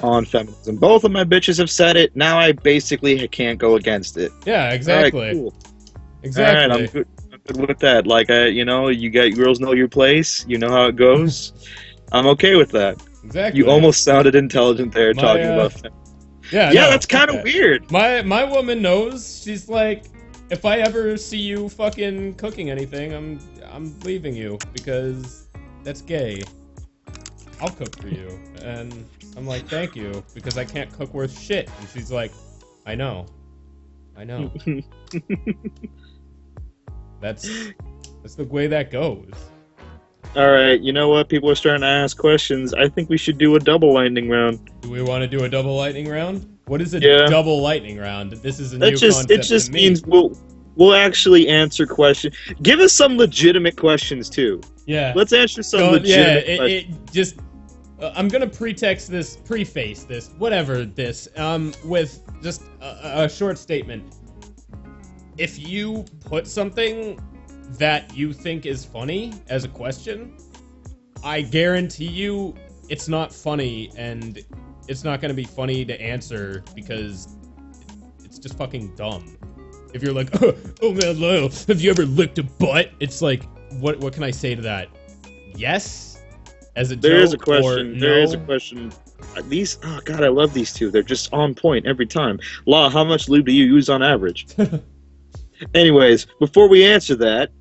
on feminism. Both of my bitches have said it. Now I basically can't go against it. Yeah, exactly. All right, cool. Exactly. All right, I'm good with that. Like, you know, you got girls know your place. You know how it goes. I'm okay with that. Exactly. You almost sounded intelligent there talking about feminism. Yeah, no, that's kind of weird. My woman knows. She's like, if I ever see you fucking cooking anything, I'm leaving you because that's gay. I'll cook for you. And I'm like, thank you, because I can't cook worth shit. And she's like, I know. That's the way that goes. All right, you know what? People are starting to ask questions. I think we should do a double lightning round. Do we want to do a double lightning round? What is a double lightning round? This is a new concept. It just means we'll actually answer questions. Give us some legitimate questions too. Yeah. Let's answer some legitimate questions. I'm gonna preface this, with just a short statement. If you put something that you think is funny as a question, I guarantee you it's not funny, and it's not gonna be funny to answer because it's just fucking dumb. If you're like, oh man, Lyle, have you ever licked a butt? It's like, what can I say to that? Yes? As a joke? There is a question. No? There is a question. These, oh god, I love these two. They're just on point every time. Law, how much lube do you use on average? Anyways, before we answer that,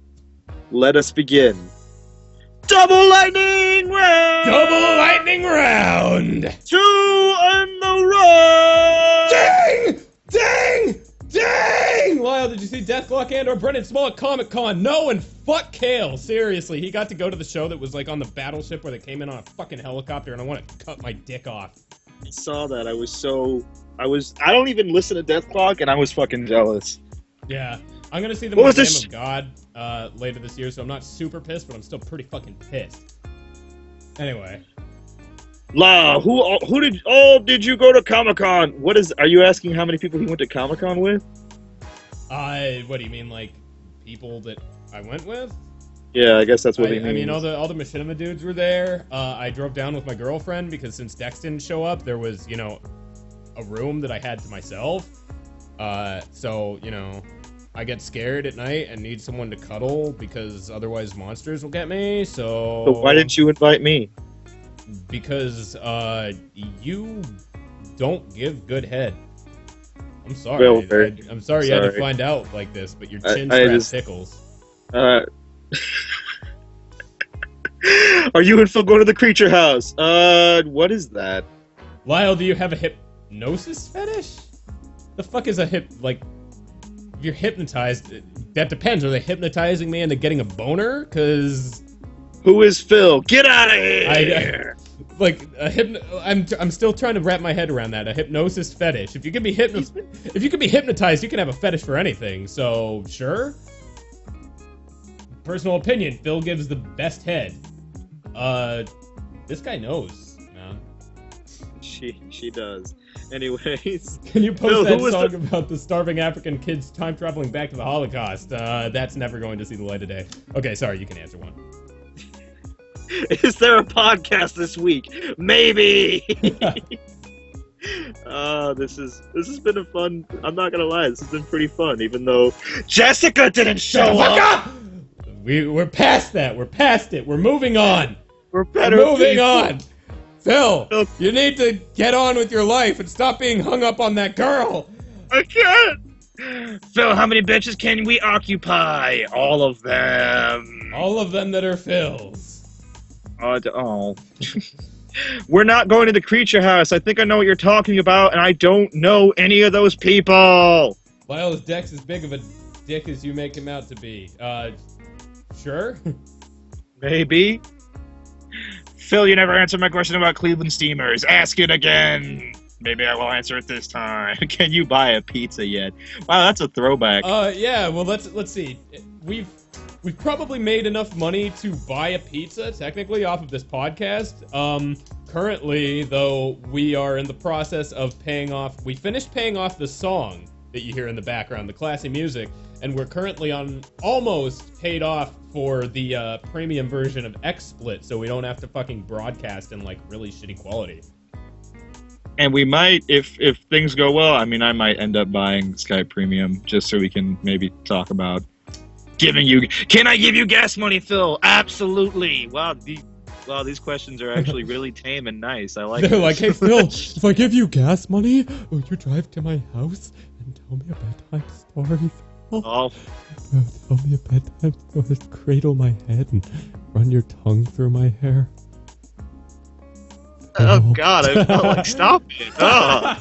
let us begin. Double lightning round! Double lightning round! 2 in the row! Dang! Dang! Dang! Lyle, did you see Deathlock and or Brendan Small at Comic-Con? No, and fuck Kale. Seriously, he got to go to the show that was like on the battleship where they came in on a fucking helicopter, and I want to cut my dick off. I saw that. I don't even listen to Deathlock, and I was fucking jealous. Yeah. I'm gonna see them What on was Lamb this? of God later this year, so I'm not super pissed, but I'm still pretty fucking pissed. Anyway. La, did you go to Comic-Con? Are you asking how many people he went to Comic-Con with? What do you mean, like, people that I went with? Yeah, I guess that's what he means. I mean, all the machinima dudes were there. I drove down with my girlfriend because since Dex didn't show up, there was, a room that I had to myself. So, I get scared at night and need someone to cuddle because otherwise monsters will get me, so... But why didn't you invite me? Because, you don't give good head. I'm sorry. I'm sorry you had to find out like this, but your chin strap tickles. Are you and Phil going to the creature house? What is that? Lyle, do you have a hypnosis fetish? The fuck is a if you're hypnotized, that depends. Are they hypnotizing me into getting a boner? Cause... Who is Phil? Get out of here! I'm still trying to wrap my head around that. A hypnosis fetish. If you can be hypnotized, you can have a fetish for anything. So sure. Personal opinion: Phil gives the best head. This guy knows, man. She does. Anyways, can you post that song about the starving African kids time traveling back to the Holocaust? That's never going to see the light of day. Okay, sorry, you can answer one. Is there a podcast this week? Maybe. This has been a fun. I'm not gonna lie, this has been pretty fun, even though Jessica didn't show up. We're past that. We're past it. We're moving on. We're moving on. Phil, you need to get on with your life and stop being hung up on that girl. I can't. Phil, how many bitches can we occupy? All of them. All of them that are Phil's. We're not going to the creature house. I think I know what you're talking about, and I don't know any of those people. Lyle, is Dex as big of a dick as you make him out to be? Sure? Maybe. Phil, you never answered my question about Cleveland Steamers. Ask it again. Maybe I will answer it this time. Can you buy a pizza yet? Wow, that's a throwback. Yeah, well, let's see. We've probably made enough money to buy a pizza, technically, off of this podcast. Currently, though, we are in the process of we finished paying off the song that you hear in the background, the classy music, and we're currently almost paid off for the premium version of XSplit, so we don't have to fucking broadcast in, really shitty quality. And we might, if things go well, I mean, I might end up buying Skype Premium just so we can maybe talk about giving you... Can I give you gas money, Phil? Absolutely. Wow, these questions are actually really tame and nice. I like They're this. like, hey, Phil, if I give you gas money, will you drive to my house and tell me a bedtime story, Phil? Oh. Tell me a bedtime story, cradle my head and run your tongue through my hair. Oh, God, I felt like stop it. Oh.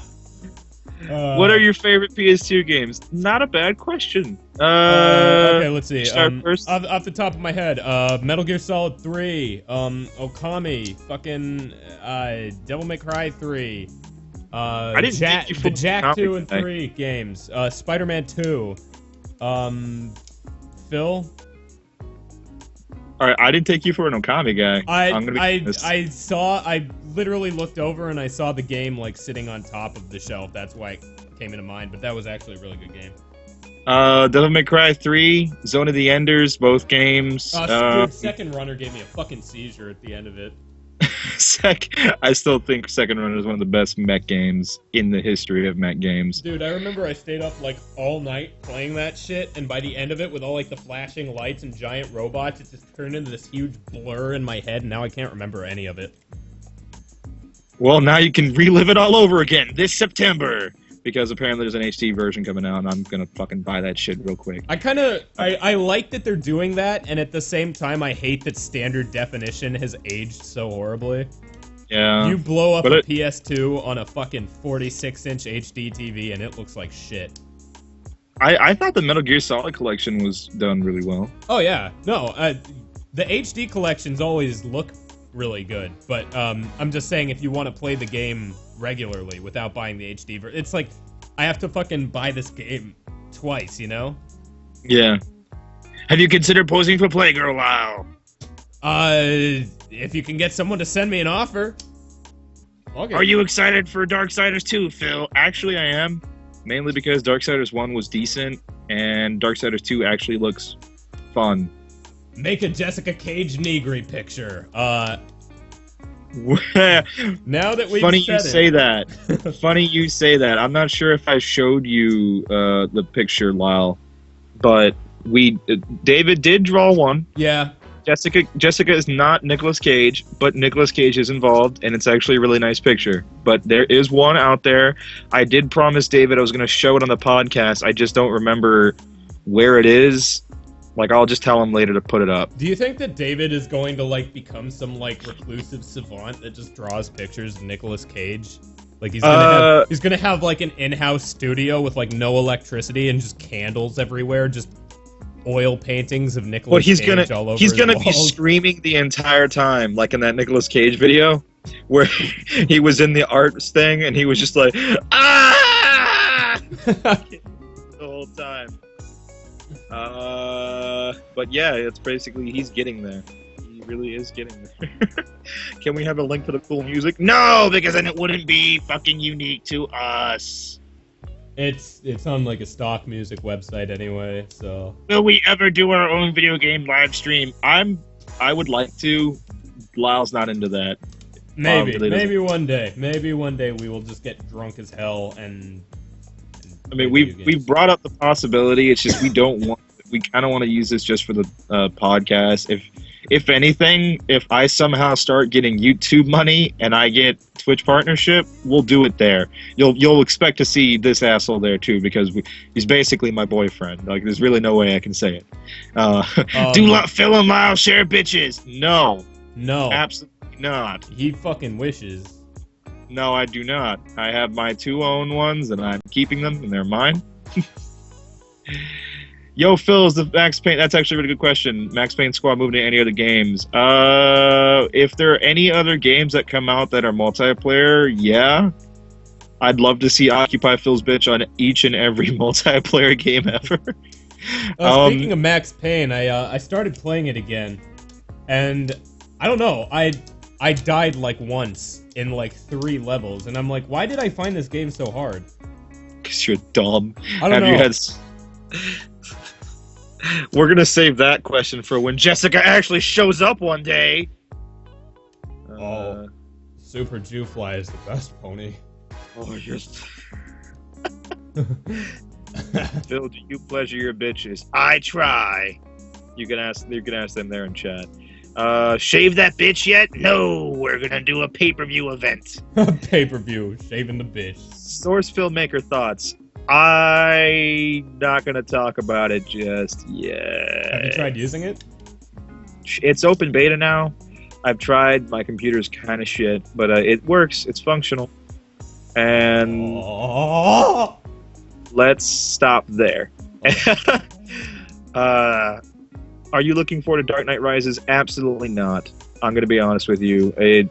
What are your favorite PS2 games? Not a bad question. Okay, let's see. Start first. Off the top of my head, Metal Gear Solid 3, Okami, fucking Devil May Cry 3, I didn't think you the Jack 2 and today. 3 games, Spider-Man 2, Phil? Alright, I didn't take you for an Okami guy. I literally looked over and I saw the game sitting on top of the shelf. That's why it came into mind, but that was actually a really good game. Devil May Cry 3, Zone of the Enders, both games. Dude, Second Runner gave me a fucking seizure at the end of it. I still think Second Runner is one of the best mech games in the history of mech games. Dude, I remember I stayed up all night playing that shit, and by the end of it, with all the flashing lights and giant robots, it just turned into this huge blur in my head, and now I can't remember any of it. Well, now you can relive it all over again this September. because apparently there's an HD version coming out, and I'm gonna fucking buy that shit real quick. I like that they're doing that, and at the same time, I hate that standard definition has aged so horribly. Yeah. You blow up a PS2 on a fucking 46-inch HD TV, and it looks like shit. I thought the Metal Gear Solid collection was done really well. Oh yeah, no, the HD collections always look really good, but I'm just saying if you want to play the game regularly without buying the HD version, it's like I have to fucking buy this game twice, you know? Yeah. Have you considered posing for Playgirl, Lyle? If you can get someone to send me an offer. Are you excited for Darksiders 2, Phil? Actually, I am. Mainly because Darksiders 1 was decent, and Darksiders 2 actually looks fun. Make a Jessica Cage Negri picture. Now that we've Funny you say that. Funny you say that. I'm not sure if I showed you the picture, Lyle, but David did draw one. Yeah. Jessica is not Nicolas Cage, but Nicolas Cage is involved, and it's actually a really nice picture. But there is one out there. I did promise David I was going to show it on the podcast. I just don't remember where it is. Like, I'll just tell him later to put it up. Do you think that David is going to, like, become some, like, reclusive savant that just draws pictures of Nicolas Cage? Like, he's gonna have, like, an in-house studio with, like, no electricity and just candles everywhere, just oil paintings of Nicolas Cage all over he's gonna his be walls. screaming the entire time, like in that Nicolas Cage video, where he was in the arts thing and he was just like, ah, the whole time. But yeah, it's basically he's getting there. He really is getting there. Can we have a link to the cool music? No, because then it wouldn't be fucking unique to us. It's on like a stock music website anyway, so. Will we ever do our own video game live stream? I would like to. Lyle's not into that. Maybe one day. Maybe one day we will just get drunk as hell and I mean, we've brought up the possibility. It's just we kind of want to use this just for the podcast. If anything, if I somehow start getting YouTube money and I get Twitch partnership, we'll do it there. You'll expect to see this asshole there too, because he's basically my boyfriend. Like, there's really no way I can say it. Do Phil and Lyle share bitches? No, absolutely not. He fucking wishes. No, I do not. I have my two own ones, and I'm keeping them, and they're mine. Yo, Phil, is the Max Payne... That's actually a really good question. Max Payne Squad moving to any other games? If there are any other games that come out that are multiplayer, yeah. I'd love to see Occupy Phil's Bitch on each and every multiplayer game ever. Speaking of Max Payne, I started playing it again, and I don't know, I died like once in like 3 levels, and I'm like, why did I find this game so hard? Because you're dumb. I don't know. We're gonna save that question for when Jessica actually shows up one day. Super Jewfly is the best pony. Oh, you're... Phil, do you pleasure your bitches? I try. You can ask them there in chat. Shave that bitch yet? No, we're gonna do a pay-per-view event. Pay-per-view, shaving the bitch. Source filmmaker thoughts. I'm not gonna talk about it just yet. Have you tried using it? It's open beta now. I've tried. My computer's kind of shit, but it works. It's functional. And let's stop there. Are you looking forward to Dark Knight Rises? Absolutely not. I'm gonna be honest with you. They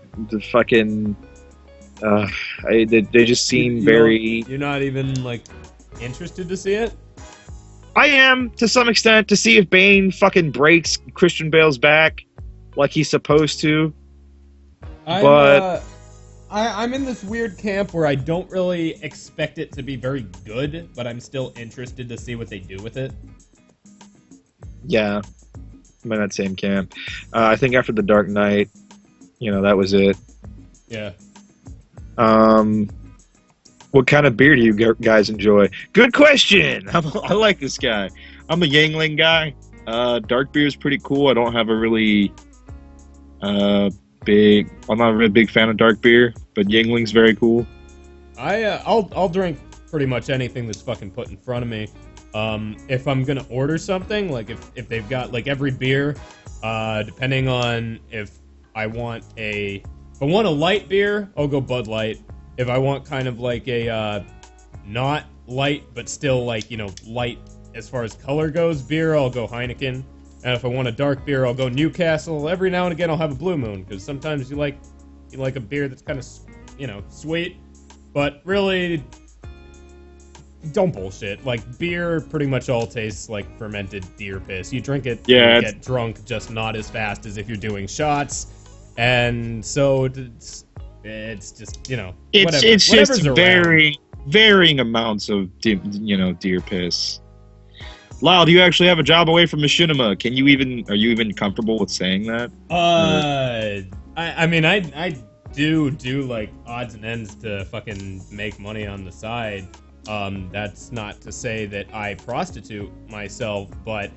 just seem very... You're not even, like, interested to see it? I am, to some extent, to see if Bane fucking breaks Christian Bale's back like he's supposed to. I'm in this weird camp where I don't really expect it to be very good, but I'm still interested to see what they do with it. Yeah, I'm in that same camp. I think after The Dark Knight, that was it. Yeah. What kind of beer do you guys enjoy? Good question! I like this guy. I'm a Yangling guy. Dark beer is pretty cool. I don't have a really I'm not a really big fan of dark beer, but Yingling's very cool. I'll drink pretty much anything that's fucking put in front of me. If I'm gonna order something, like if they've got like every beer, depending on if I want a light beer, I'll go Bud Light. If I want kind of like a not light but still like, you know, light as far as color goes beer, I'll go Heineken. And if I want a dark beer, I'll go Newcastle. Every now and again, I'll have a Blue Moon, because sometimes you like a beer that's kind of, you know, sweet. But really, don't bullshit. Like, beer pretty much all tastes like fermented deer piss. You drink it, Yeah, you get drunk, just not as fast as if you're doing shots. And so it's just, you know, It's whatever's just around. varying amounts of deer piss. Lyle, do you actually have a job away from machinima? Are you even comfortable with saying that? I mean, I do like odds and ends to fucking make money on the side. That's not to say that I prostitute myself, but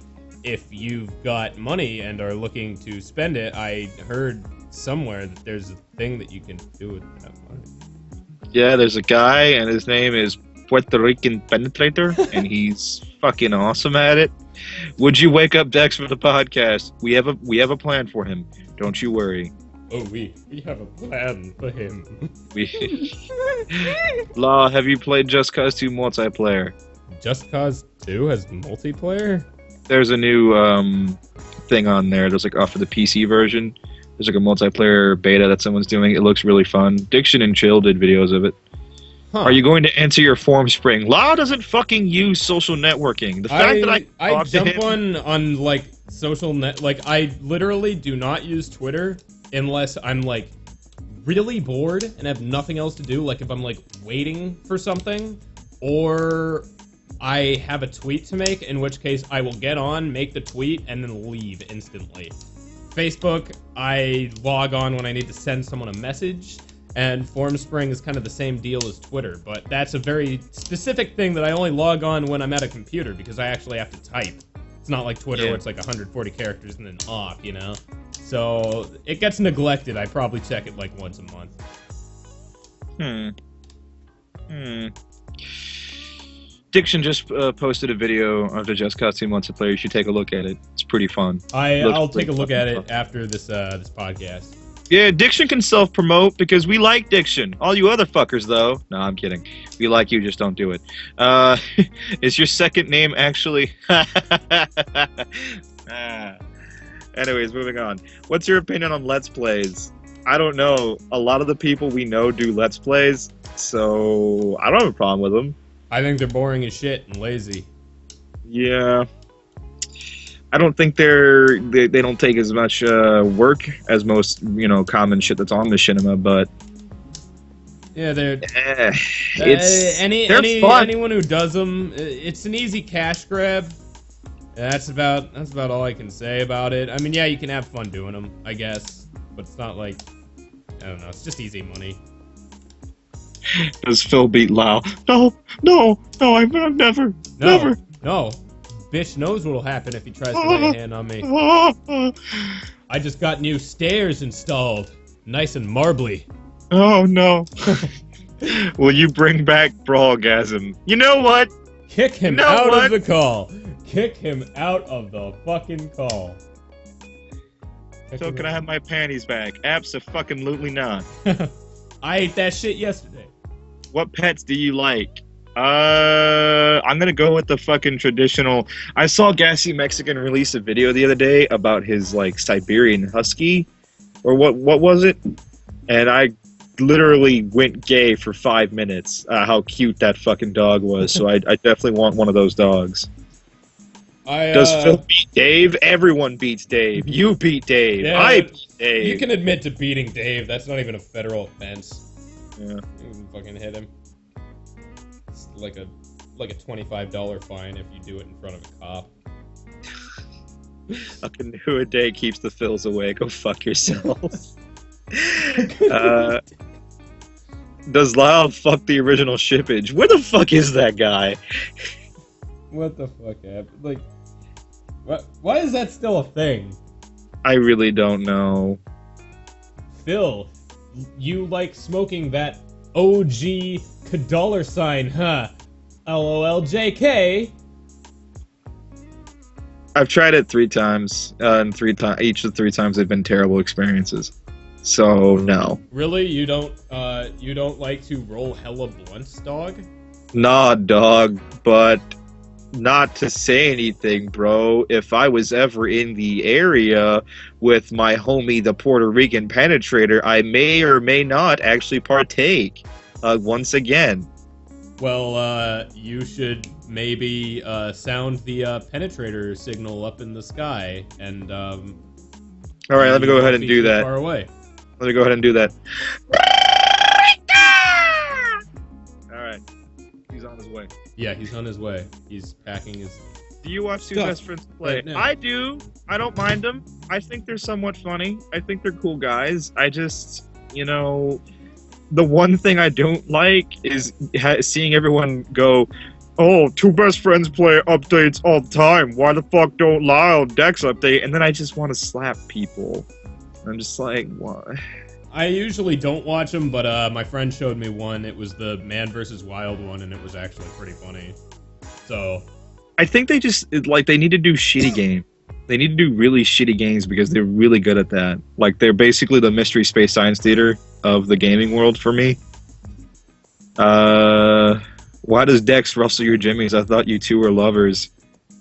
if you've got money and are looking to spend it, I heard somewhere that there's a thing that you can do with that money. Yeah, there's a guy, and his name is Puerto Rican Penetrator, and he's fucking awesome at it. Would you wake up Dex for the podcast? We have a plan for him. Don't you worry. Oh, we have a plan for him. Law, have you played Just Cause 2 multiplayer? Just Cause 2 has multiplayer? There's a new thing on there. There's like for the PC version. There's like a multiplayer beta that someone's doing. It looks really fun. Diction and Chill did videos of it. Huh. Are you going to enter your form spring? Law doesn't fucking use social networking. The fact that I jump on like social net, like I literally do not use Twitter unless I'm like really bored and have nothing else to do. Like if I'm like waiting for something, or I have a tweet to make, in which case I will get on, make the tweet, and then leave instantly. Facebook, I log on when I need to send someone a message. And Formspring is kind of the same deal as Twitter, but that's a very specific thing that I only log on when I'm at a computer, because I actually have to type. It's not like Twitter where it's like 140 characters and then off, you know? So it gets neglected. I probably check it like once a month. Diction just posted a video of the Just Cause 2 multiplayer. You should take a look at it. It's pretty fun. I'll take a look at it after this this podcast. Yeah, Diction can self-promote because we like Diction. All you other fuckers, though. No, I'm kidding. We like you, just don't do it. Is your second name actually... Anyways, moving on. What's your opinion on Let's Plays? I don't know. A lot of the people we know do Let's Plays, so I don't have a problem with them. I think they're boring as shit and lazy. Yeah. I don't think they don't take as much work as most, you know, common shit that's on machinima, but yeah, they're fun. Anyone who does them, it's an easy cash grab. That's about all I can say about it. I mean, yeah, you can have fun doing them, I guess, but it's not like, I don't know, it's just easy money. Does Phil beat Lyle? No, I've never. No. Bitch knows what'll happen if he tries to lay a hand on me. I just got new stairs installed. Nice and marbly. Oh, no. Will you bring back Brawlgasm? You know what? Kick him out of the call. Kick him out of the fucking call. So can I have my panties back? Abso-fucking-lutely not. I ate that shit yesterday. What pets do you like? I'm gonna go with the fucking traditional. I saw Gassy Mexican release a video the other day about his like Siberian Husky, or what was it? And I literally went gay for 5 minutes. How cute that fucking dog was. So I definitely want one of those dogs. Does Phil beat Dave? Everyone beats Dave. You beat Dave. Yeah, I beat Dave. You can admit to beating Dave. That's not even a federal offense. Yeah. You can fucking hit him. It's like a $25 fine if you do it in front of a cop. A canoe a day keeps the Phils away. Go fuck yourself. Does Lyle fuck the original shippage? Where the fuck is that guy? What the fuck happened? Like, why is that still a thing? I really don't know. Phil, you like smoking that OG $, huh? LOL JK. I've tried it 3 times, and each of the 3 times they've been terrible experiences. So no. Really? You don't like to roll hella blunts, dog? Nah, dog, but not to say anything, bro. If I was ever in the area with my homie, the Puerto Rican penetrator, I may or may not actually partake once again. Well, you should maybe sound the penetrator signal up in the sky, and All right, let me go ahead and do that. Far away. Let me go ahead and do that. All right, he's on his way. Yeah, he's on his way. He's packing his... Do you watch Two Stuff. Best Friends play? Right now. I do. I don't mind them. I think they're somewhat funny. I think they're cool guys. I just, the one thing I don't like is seeing everyone go, "Oh, Two Best Friends play updates all the time. Why the fuck don't Lyle Dex update?" And then I just want to slap people. I'm just like, what? I usually don't watch them, but my friend showed me one. It was the Man vs. Wild one, and it was actually pretty funny. So... I think they just, they need to do shitty games. They need to do really shitty games because they're really good at that. Like, they're basically the Mystery Space Science Theater of the gaming world for me. Why does Dex rustle your jimmies? I thought you two were lovers.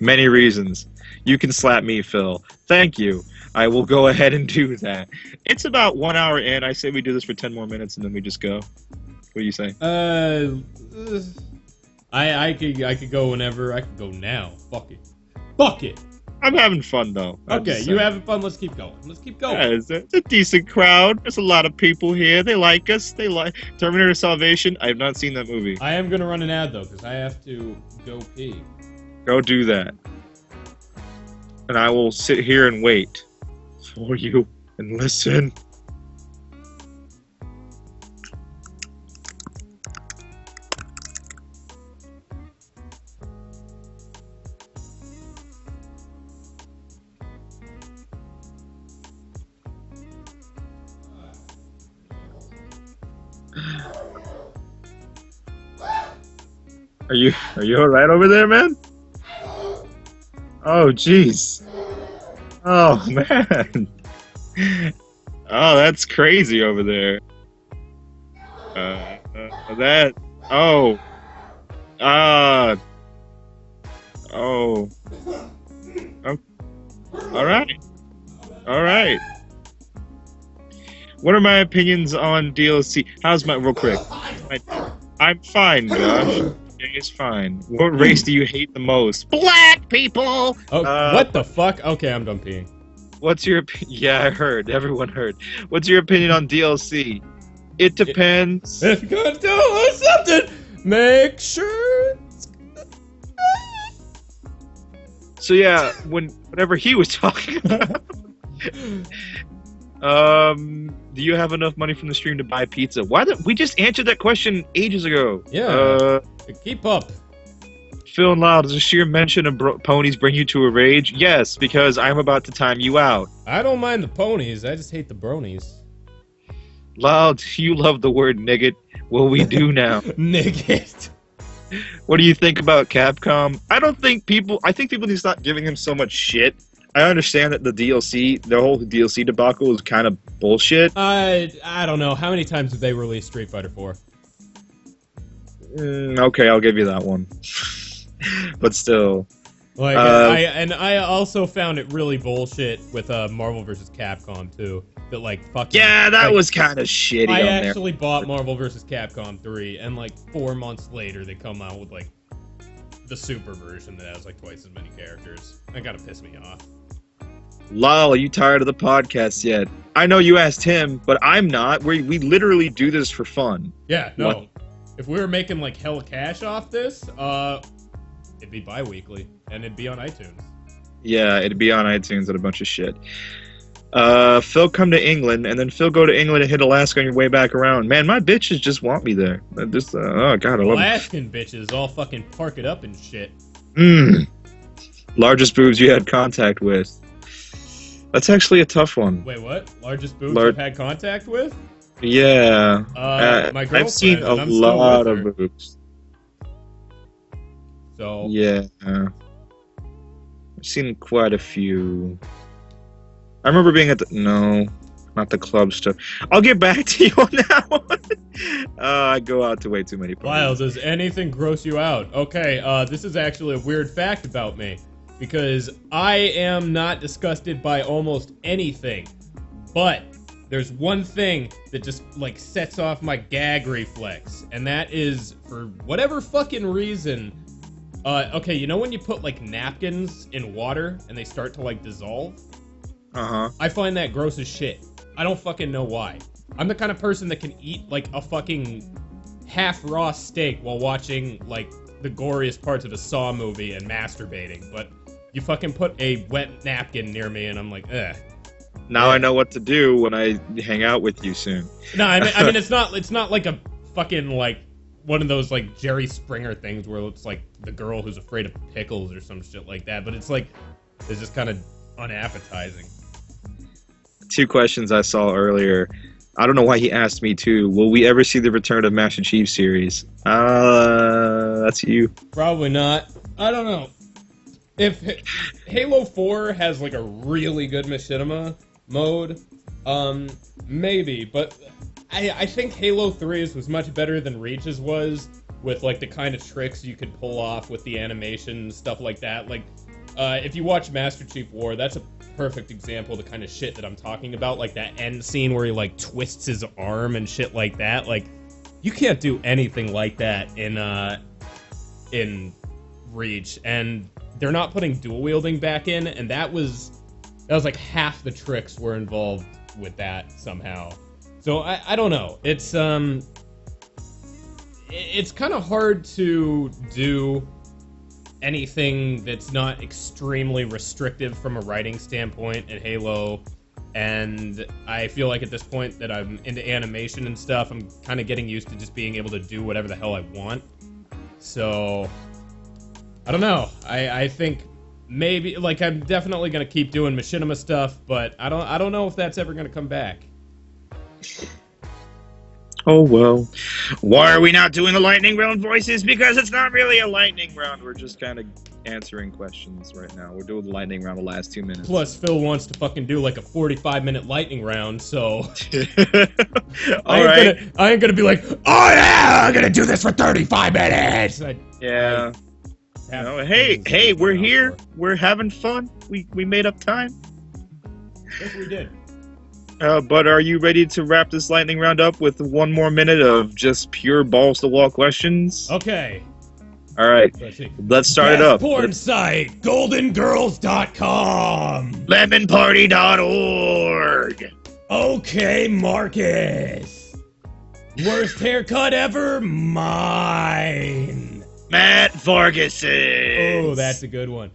Many reasons. You can slap me, Phil. Thank you. I will go ahead and do that. It's about 1 hour in. I say we do this for 10 more minutes and then we just go. What do you say? I could go whenever. I could go now. Fuck it. Fuck it. I'm having fun, though. Okay, you having fun? Let's keep going. Let's keep going. Yeah, it's a decent crowd. There's a lot of people here. They like us. They like Terminator Salvation. I have not seen that movie. I am gonna run an ad though, because I have to go pee. Go do that. And I will sit here and wait for you and listen. Are you all right over there, man? Oh, jeez. Oh, man. Oh, that's crazy over there. That. Oh. Oh. Oh. All right. All right. What are my opinions on DLC? How's my real quick? I'm fine, Josh. It's fine. What race do you hate the most? Black people! Oh, what the fuck? Okay, I'm done peeing. What's your Yeah, I heard. Everyone heard. What's your opinion on DLC? It depends. If you're gonna do something, make sure it's So yeah, whenever he was talking do you have enough money from the stream to buy pizza? We just answered that question ages ago. Yeah. Keep up. Phil and Lyle, does the sheer mention of ponies bring you to a rage? Yes, because I'm about to time you out. I don't mind the ponies, I just hate the bronies. Lyle, you love the word nigget. Well, we do now. Nigget. What do you think about Capcom? I think people need to stop giving him so much shit. I understand that the whole DLC debacle is kind of bullshit. I don't know. How many times have they released Street Fighter 4? Okay, I'll give you that one. But still. Like, I also found it really bullshit with Marvel vs. Capcom too. That like fucking. Yeah, that was kind of shitty. I on actually bought Marvel vs. Capcom 3, and like 4 months later they come out with like the super version that has like twice as many characters. That gotta piss me off. Lyle, are you tired of the podcast yet? I know you asked him, but I'm not. We literally do this for fun. Yeah, no. What? If we were making like hella cash off this, it'd be bi-weekly, and it'd be on iTunes. Yeah, it'd be on iTunes and a bunch of shit. Phil come to England, and then Phil go to England and hit Alaska on your way back around. Man, my bitches just want me there. Oh god, I love Alaskan bitches all fucking park it up and shit. Largest boobs you had contact with. That's actually a tough one. Wait, what? Largest boobs I've had contact with? Yeah. My girlfriend. I've seen a and I'm still lot with of her. boobs. So Yeah. I've seen quite a few. I remember being at the no, not the club stuff. I'll get back to you on that one. I go out to way too many Lyle, parties. does anything gross you out? Okay, this is actually a weird fact about me, because I am not disgusted by almost anything, but there's one thing that just, like, sets off my gag reflex, and that is, for whatever fucking reason, okay, you know when you put, like, napkins in water, and they start to, like, dissolve? Uh-huh. I find that gross as shit. I don't fucking know why. I'm the kind of person that can eat, like, a fucking half-raw steak while watching, like, the goriest parts of a Saw movie and masturbating, but you fucking put a wet napkin near me and I'm like, ugh. Now Yeah. I know what to do when I hang out with you soon. No, I mean it's not like a fucking, like, one of those, like, Jerry Springer things where it's like the girl who's afraid of pickles or some shit like that, but it's like, it's just kind of unappetizing. 2 questions I saw earlier. I don't know why he asked me too. Will we ever see the return of Master Chief series? That's you. Probably not. I don't know. If Halo 4 has, like, a really good machinima mode, maybe, but I think Halo 3's was much better than Reach's was, with, like, the kind of tricks you could pull off with the animation, stuff like that. Like, if you watch Master Chief War, that's a perfect example of the kind of shit that I'm talking about, like that end scene where he, like, twists his arm and shit like that. Like, you can't do anything like that in Reach, and they're not putting dual wielding back in, and that was like half the tricks were involved with that somehow. So I don't know. It's kind of hard to do anything that's not extremely restrictive from a writing standpoint in Halo, and I feel like at this point that I'm into animation and stuff, I'm kind of getting used to just being able to do whatever the hell I want. So I don't know. I think maybe, like, I'm definitely gonna keep doing machinima stuff, but I don't know if that's ever gonna come back. Oh well. Why are we not doing the lightning round voices? Because it's not really a lightning round. We're just kind of answering questions right now. We're doing the lightning round the last 2 minutes. Plus, Phil wants to fucking do like a 45-minute lightning round, so Alright. I ain't gonna be like, oh yeah, I'm gonna do this for 35 minutes. Yeah. Hey, we're here. We're having fun. We made up time. Yes, we did. But are you ready to wrap this lightning round up with 1 more minute of just pure balls to wall questions? Okay. All right. Let's start it up. Porn site, goldengirls.com. Lemonparty.org. Okay, Marcus. Worst haircut ever? Mine. Matt Vargason. Oh, that's a good one.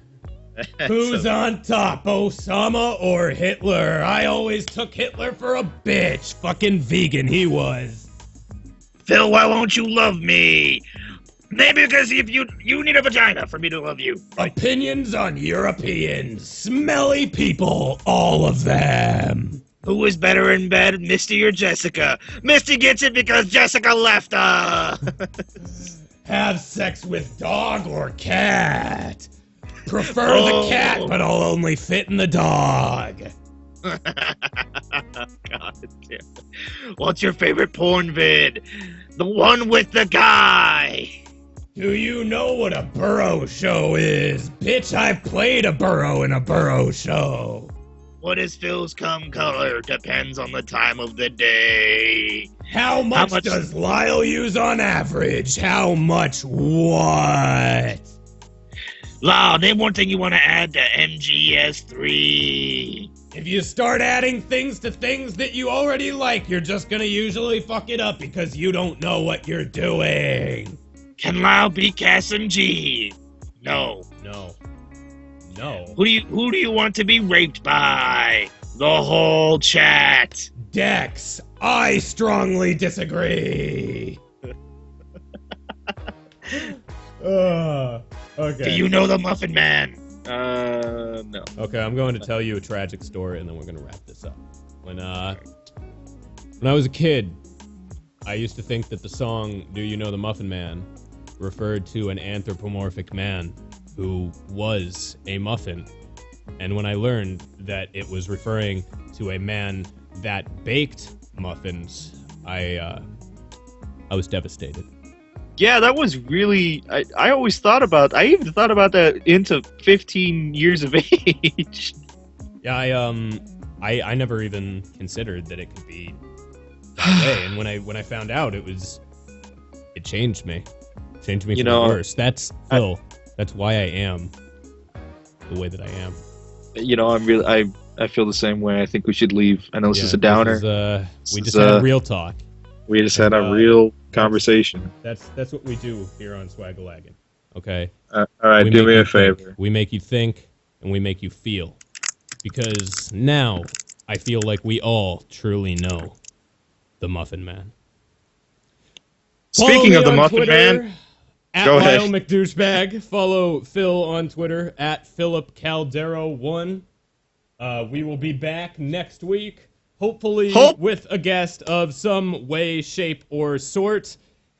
Who's on top, Osama or Hitler? I always took Hitler for a bitch. Fucking vegan he was. Phil, why won't you love me? Maybe because if you need a vagina for me to love you. Opinions on Europeans. Smelly people, all of them. Who is better in bed, Misty or Jessica? Misty gets it because Jessica left her. Have sex with dog or cat? Prefer the cat, but I'll only fit in the dog. God damn it. What's your favorite porn vid? The one with the guy. Do you know what a burrow show is? Bitch, I've played a burrow in a burrow show. What is Phil's cum color? Depends on the time of the day. How much does Lyle use on average? How much what? Lyle, name one thing you want to add to MGS3. If you start adding things to things that you already like, you're just gonna usually fuck it up because you don't know what you're doing. Can Lyle beat Cass and G? No. No. Who do you want to be raped by? The whole chat. Dex, I strongly disagree. Okay. Do you know the Muffin Man? No. Okay, I'm going to tell you a tragic story, and then we're going to wrap this up. When I was a kid, I used to think that the song "Do You Know the Muffin Man" referred to an anthropomorphic man who was a muffin. And when I learned that it was referring to a man that baked muffins, I was devastated. Yeah, that was really. I always thought about. I even thought about that into 15 years of age. Yeah, I never even considered that it could be that way. And when I found out, it changed me. Changed me for the worse. That's Phil. That's why I am the way that I am. I feel the same way. I think we should leave. I know this is a downer. We just had a real talk. We just had a real conversation. That's what we do here on Swaggalaggin. Okay. All right, do me a favor. We make you think, and we make you feel, because now I feel like we all truly know the Muffin Man. Speaking of the Muffin Man, at go ahead. Lyle McDouchebag. Follow Phil on Twitter at PhilipCaldero1. We will be back next week. Hopefully with a guest of some way, shape, or sort.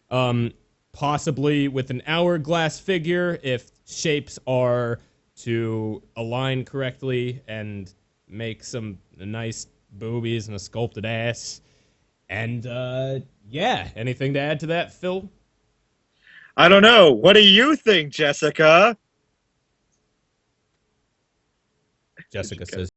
Possibly with an hourglass figure if shapes are to align correctly and make some nice boobies and a sculpted ass. And, yeah, anything to add to that, Phil? I don't know. What do you think, Jessica? Jessica says